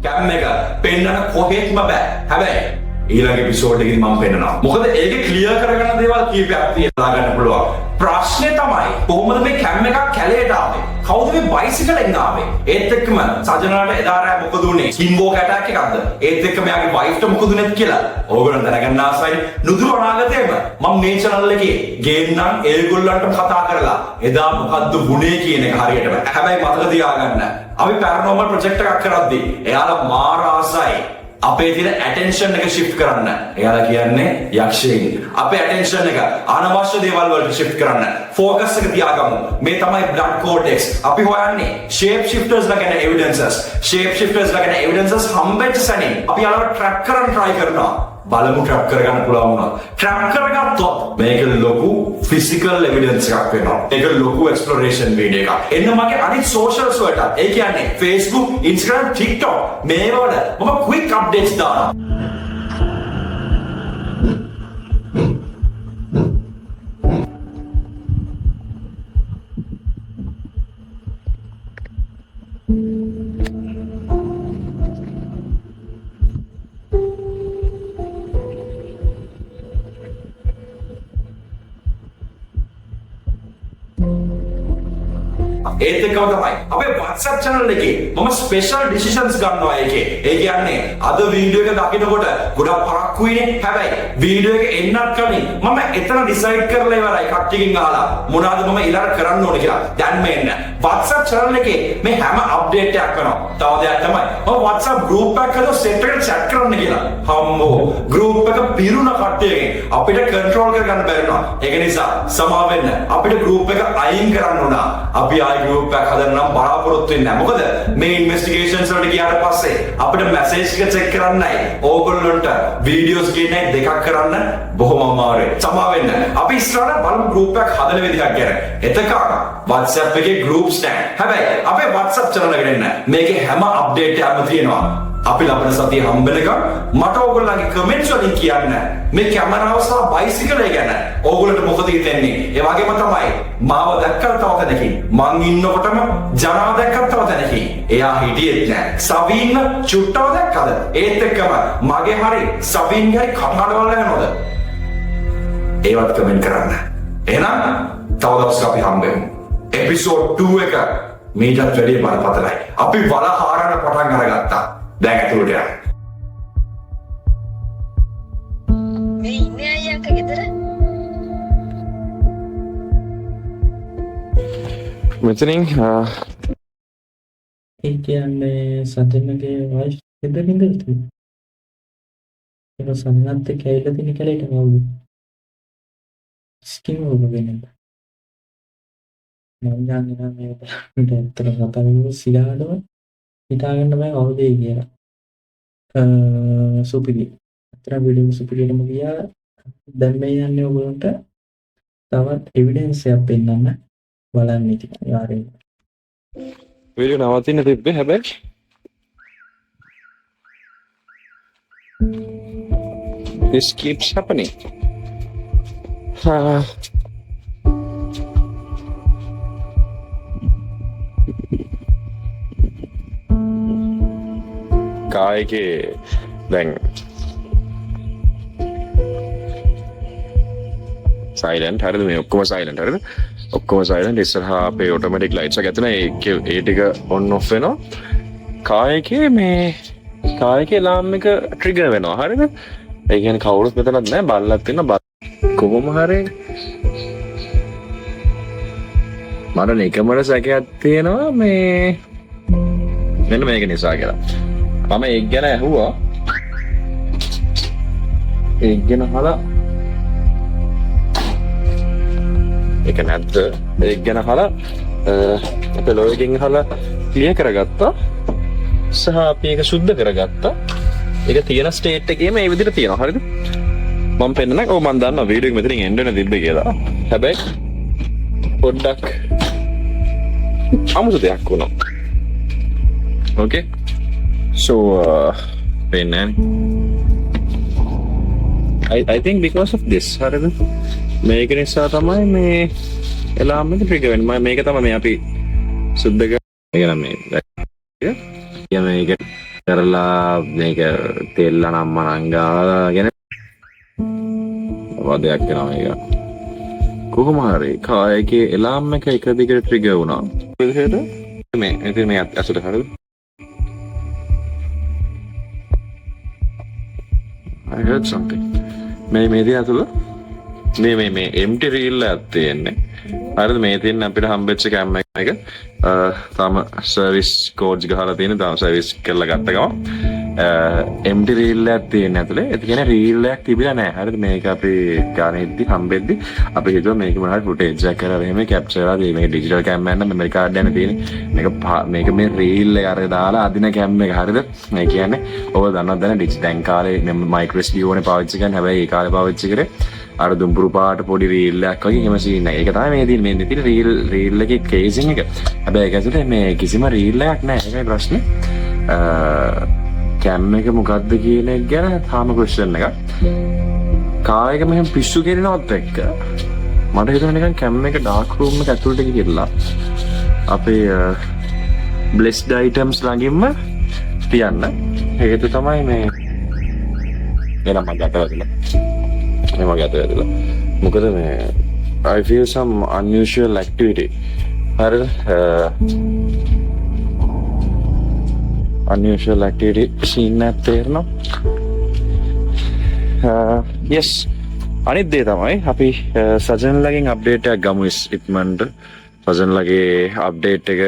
කැම් එක පෙන්නන කොහෙත්ම බෑ. හැබැයි ඊළඟ එපිසෝඩ් එකේදී මම පෙන්නනවා. මොකද ඒකේ ක්ලියර් කරගන්න දේවල් කීපයක් තියලා ගන්න පුළුවන්. ප්‍රශ්නේ තමයි කොහොමද මේ කැම් එකක් කැලේට ආවේ? කවුද මේ බයිසිකලෙන් ආවේ? ඒත් එක්කම සජනාට එදා රෑ මොකද උනේ? ස්කින්වෝක් ඇටැක් එකක්ද? ඒත් එක්ක මෙයාගේ වයිෆ්ට මොකද උනේ කියලා. ඕගොල්ලෝ දැනගන්න ආසයි. නුදුරු අනාගතේම මම මේ channel එකේ ගේන්නම් ඒගොල්ලන්ට කතා කරලා එදා මොකද්ද වුනේ කියන එක හරියටම. හැබැයි මතක තියාගන්න. අපි පැරනෝමල් ප්‍රොජෙක්ට් එකක් කරද්දී එයාලා මාර ආසයි. අපේ තියෙන ඇටෙන්ෂන් එක shift කරන්න. එයාලා කියන්නේ යක්ෂයන්. අපේ ඇටෙන්ෂන් එක අනවශ්‍ය දේවල් වලට shift කරන්න. ફોකස් එක තියාගමු. මේ තමයි Blood Codex. අපි හොයන්නේ shape shifters ලා ගැන evidences. shape shifters ලා ගැන evidences හම්බෙච්ච සැනින් අපි යාළුවා track කරන්න try කරනවා. බලමු track කරගන්න පුළුවන් වුණා. track කරගත්තොත් මේක ලොකු physical evidence එකක් වෙනවා. ඒක ලොකු exploration video එකක්. එන්න මගේ අනිත් socials වලට. ඒ කියන්නේ Facebook, Instagram, TikTok මේවල මම quick updates දානවා. ඒත් එක්කම තමයි අපේ WhatsApp channel එකේ මම special decisions ගන්නවා ඒකේ. ඒ කියන්නේ අද වීඩියෝ එක දකිනකොට ගොඩක් පරක්කුයිනේ. හැබැයි වීඩියෝ එක එන්නත් කලින් මම එතන decide කරලා ඉවරයි කට්ටියකින් අහලා මොනවද මම ඊළඟට කරන්න ඕනේ කියලා. දැන් මෙන්න WhatsApp channel එකේ මේ හැම update එකක් කරනවා. තව දෙයක් තමයි මම WhatsApp group එකක් හදලා set එකට chat කරන්න කියලා. හම්බෝ group එක පිරුණ කට්ටියකින් අපිට control කරගන්න බැරි වුණා. ඒක නිසා සමා වෙන්න අපිට group එක අයින් කරන්න උනා. අපි ආයි group එකක් හදන්න නම් බලාපොරොත්තු වෙන්නේ නැහැ. මොකද මේ investigations වලට ගියාට පස්සේ අපිට message එක check කරන්නයි ඕගොල්ලන්ට videos කියන්නේ දෙකක් කරන්න බොහොම අමාරුයි. සමා වෙන්න. අපි ඉස්සරහට බලමු group එකක් හදන විදිහක් ගැන. එතකන් WhatsApp එකේ groups නැහැ. හැබැයි අපේ WhatsApp channel එකට එන්න. මේකේ හැම update එකක්ම තියෙනවා. අපි ලබන සතිය හම්බෙනකම් මට ඕගොල්ලන්ගේ කමෙන්ට්ස් වලින් කියන්න මේ කැමරාව සහ බයිසිකලය ගැන ඕගොල්ලන්ට මොකද හිතෙන්නේ. ඒ වගේම තමයි මාව දැක්කම තව තැනකින් මං ඉන්නකොටම ජනාව දැක්කම තව තැනකින් එයා හිටියෙත් නෑ. සවීන්න චුට්ටව දැක්කද? ඒත් එක්කම මගේ හරි සවීන්ගේ හරි කතාවල් යනවද? ඒවත් කමෙන්ට් කරන්න. එහෙනම් තව දවසක් අපි හම්බෙමු. එපිසෝඩ් 2 එක මීටත් වැඩිය බරපතලයි. අපි වලහාරන පටන් අරගත්තා. දැන් ඇතුළට යන්න. මේ ඉන්නේ අයියා ගෙදර? මෙතනින් ඒ කියන්නේ සතෙන්ගේ වයිෆ් ගෙදරින්ද තියෙන්නේ. ඒක සන්නත් එක්ක ඇවිල්ලා තියෙන කැලේට වගේ. ස්කින් ඕබගෙන. මම දන්නේ මේ ඇත්තට කතාවේ සිගාඩව හිතාගන්න බෑ කවුද කියලා. සුපිරි. අතර වීඩියෝ සුපිරියටම ගියා. දැන් මේ යන්නේ ඔයගොල්ලන්ට තවත් එවිඩන්ස් එකක් පෙන්නන්න බලන්න ඉතින් යාරේ. වීඩියෝ නවතින්න තිබ්බේ හැබැයි this keeps happening. කායකේ දැන් සයිලන්ට් හරිද මේ ඔක්කොම සයිලන්ට් හරිද ඔක්කොම සයිලන්ට් ඉස්සරහා අපේ ඔටෝමැටික් ලයිට්ස් එක ඇතුළේ ඒ ටික ඔන් ඔෆ් වෙනවා කායකේ මේ කායකේ ලාම් එක ට්‍රිගර් වෙනවා හරිද ඒ කියන්නේ කවුරුත් මෙතනත් නැහැ බල්ලක් තියෙනවා කොහොම හරි මට නිකමර සැකයක් තියෙනවා මේ මෙන්න මේක නිසා කියලා මම ඒක ගැන ඇහුවා ඒක ගැන අහලා ඒක නැද්ද ඒක ගැන අහලා අපේ ලෝයකින් අහලා ක්ලියර් කරගත්තා සහ අපි ඒක සුද්ධ කරගත්තා ඒක තියෙන ස්ටේට් එකේ මේ විදිහට තියෙනවා හරිද මම පෙන්නනවා ඔව් මම දන්නවා වීඩියෝ එක මෙතනින් එන්න වෙන තිබ්බේ කියලා හැබැයි පොඩ්ඩක් අමුතු දෙයක් වුණා ඕකේ So, I think because of this, හරිද? මේක නිසා තමයි මේ එලාම් එක ට්‍රිගර් වෙන්නේ. මේක තමයි මේ අපි සුද්ධ කරගෙන මේ මේක කරලා මේක තෙල් අනම්මනම් ගාලාගෙන වදයක් වෙනවා මේක. කොහොම හරි කායකේ එලාම් එක එක දිගට ට්‍රිගර් වුණා. විදිහට මේ ඉතින් මේ අසුර හරිද? I heard something. මේ දින ඇතුළ මේ empty reel එකක් තියෙන්නේ. හරිද මේ තියෙන අපිට හම්බෙච්ච කැම් එක තාම සර්විස් කෝඩ්ස් ගහලා තියෙන තාම සර්විස් කරලා ගත්ත ගමන් empty reel එකක් තියෙන ඇතුළේ ඒ කියන්නේ reel එකක් තිබිලා නැහැ. හරිද මේක අපි ගානෙද්දි හම්බෙද්දි අපි හිතුවා මේක මොන හරි footage එකක් කරලා එහෙම capture කරලා තියෙන්නේ. මේක digital cam එකක් නම් memory card එකක් තියෙන්නේ. මේක මේ reel එක අර දාලා අදින cam එක. හරිද? මේ කියන්නේ ඔය දන්නවද දැන් දැන් කාලේ micro SD ඕනේ පාවිච්චි කරන හැබැයි ඒ කාලේ පාවිච්චි කරේ අර දුම්බුරු පාට පොඩි reel එකක් වගේ එහෙම සීන් එකක්. ඒක තමයි මේ තියෙන්නේ. මේ තියෙන reel එකේ casing එක. හැබැයි ඒක ඇතුලේ මේ කිසිම reel එකක් නැහැ. ඒකයි ප්‍රශ්නේ. කැම් එක මොකද්ද කියන එක ගැන තාම ක්වෙස්චන් එකක්. කායක මෙහෙම පිස්සු කෙරෙනවත් එක්ක මට හිතෙනවා නිකන් කැම් එක ඩාර්ක් රූම් එක ඇතුළට ගිහිල්ලා අපේ බ්ලෙස්ඩ් අයිටම්ස් ළඟින්ම තියන්න. ඒක තමයි මේ එනම ගැටවල. එනම ගැටවල. මොකද මේ I feel some unusual activity. හරිද? unusual activity scene එකක් තේරෙනවා. yes අනිත් දේ තමයි අපි සජන්ලගෙන් අප්ඩේට් එකක් ගමු ඉක්මනට. සජන්ලගේ අප්ඩේට් එක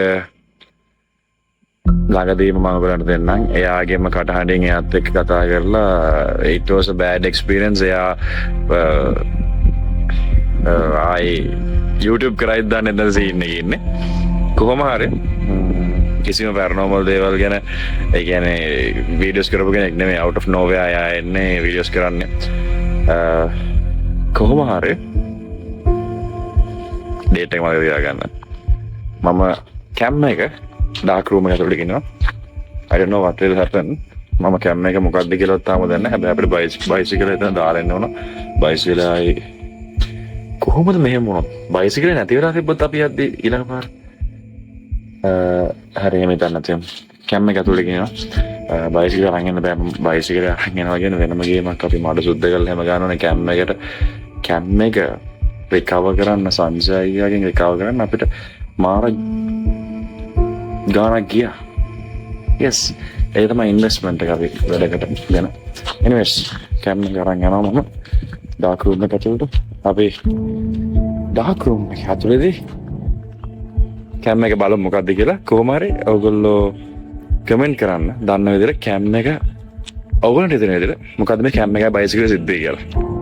ළඟදීම මම ඔයගලන්ට දෙන්නම්. එයාගේම කටහඬින් එයාත් එක්ක කතා කරලා it was a bad experience. එයා YouTube කරයිද දන්නේ නැද්ද සීන් එකේ ඉන්නේ. කොහොම හරි කිසිම පැරනෝමල් දේවල් ගැන ඒ කියන්නේ වීඩියෝස් කරපු කෙනෙක් නෙමෙයි out of nowhere ආයා එන්නේ වීඩියෝස් කරන්නේ. කොහොම හරි ඩේට් එක මගේ තියාගන්න. මම කැම් එක ඩාර්ක් රූම් එකට ඇතුළට ගෙනවා. I don't know what will happen. මම කැම් එක මොකක්ද කියලා තාම දන්නේ නැහැ. හැබැයි අපිට බයිසිකල් එතන දාලා එන්න ඕන. බයිසිකලයි කොහොමද මෙහෙම වුණොත්? බයිසිකල් නැති වෙලා තිබ්බත් අපි යද්දි ඊළඟ පාර හරි එහෙම හිතන්න තියෙන. කැම් එක ඇතුළට ගෙනවා. බයිසිකල් අරන් යන්න බෑ. බයිසිකල් අරන් යනවා කියන වෙනම ගේමක් අපි මඩ සුද්ධ කරලා හැම ගන්නෝනේ කැම් එකට. කැම් එක රිකවර් කරන්න සංජයගෙන් රිකවර් කරන්න අපිට මාර ගානක් ගියා. yes ඒ තමයි ඉන්වෙස්ට්මන්ට් එක අපි වැඩකට දෙන. anyways කැම් එක අරන් යනවා මම ඩාර්ක් රූම් එකට ඇතුළට. අපි ඩාර්ක් රූම් එක ඇතුළේදී කැම් එක බලමු මොකක්ද කියලා. කොහොම හරි ඔයගොල්ලෝ කමෙන්ට් කරන්න දන්න විදිහට කැම් එක ඔයගොල්ලන්ට හිතෙන විදිහට මොකද්ද මේ කැම් එකයි බයිසිකල් සිද්ධ වෙන්නේ කියලා.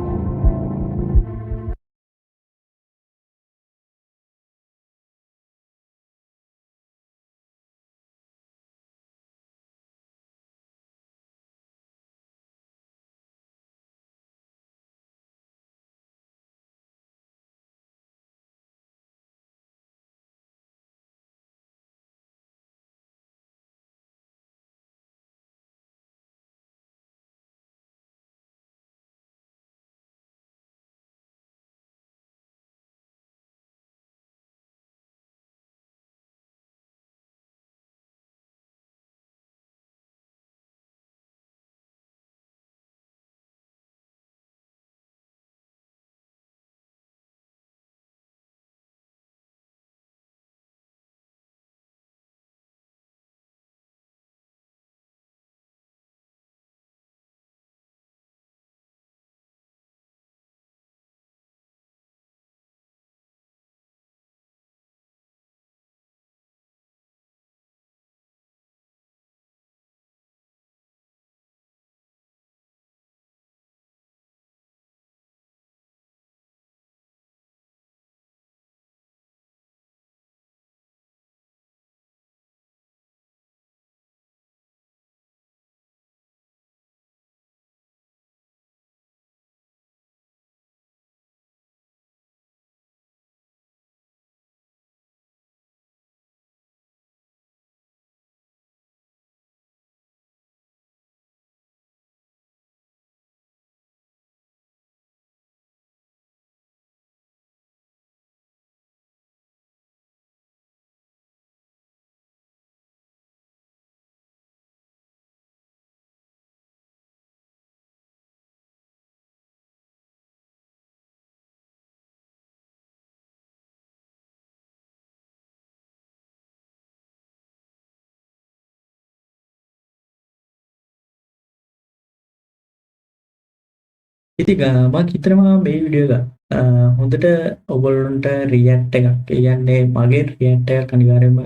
ඉතින් මම හිතනවා මේ වීඩියෝ එක හොඳට ඔයගොල්ලන්ට රියැක්ට් එකක් කියන්නේ මගේ රියැක්ට් එකක් අනිවාර්යයෙන්ම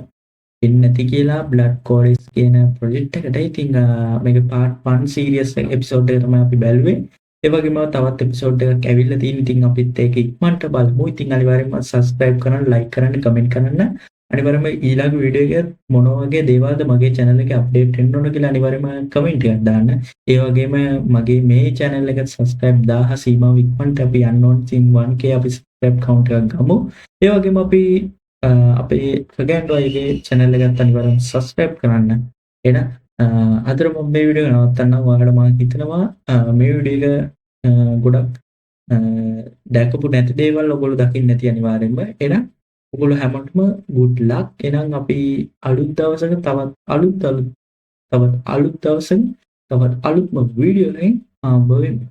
දෙන්න නැති කියලා බ්ලඩ් කෝඩස් කියන ප්‍රොජෙක්ට් එකට. ඉතින් මේක පාර්ට් 1 සීරීස් එපිසෝඩ් එක තමයි අපි බැලුවේ. ඒ වගේම තවත් එපිසෝඩ් එකක් ඇවිල්ලා තියෙනවා. ඉතින් අපිත් ඒක ඉක්මනට බලමු. ඉතින් අනිවාර්යයෙන්ම සබ්ස්ක්‍රයිබ් කරන්න, ලයික් කරන්න, කමෙන්ට් කරන්න. අනිවාර්යයෙන්ම ඊළඟ වීඩියෝ එක මොන වගේ දේවල්ද මගේ channel එකේ අප්ඩේට් වෙන්න ඕන කියලා අනිවාර්යයෙන්ම කමෙන්ට් එකක් දාන්න. ඒ වගේම මගේ මේ channel එකට subscribe 1000 සීමාව ඉක්මනට අපි යන්න ඕන. ඉතින් 1k අපි subscribe count එකක් ගමු. ඒ වගේම අපි අපේ ෆගෑන්ඩෝ අයගේ channel එකත් අනිවාර්යයෙන්ම subscribe කරන්න. එහෙනම් අදට මම මේ වීඩියෝ එක නවත්තන්නම්. ඔයාලට මම හිතනවා මේ වීඩියෝ එක ගොඩක් දැකපු නැති දේවල් ඔයගොල්ලෝ දකින්න නැති අනිවාර්යෙන්ම. එහෙනම් ඔයගොල්ලෝ හැමෝටම good luck. එහෙනම් අපි අලුත් දවසක තවත් අලුත් දවසක තවත් අලුත්ම වීඩියෝ එකකින් හම්බ වෙමු.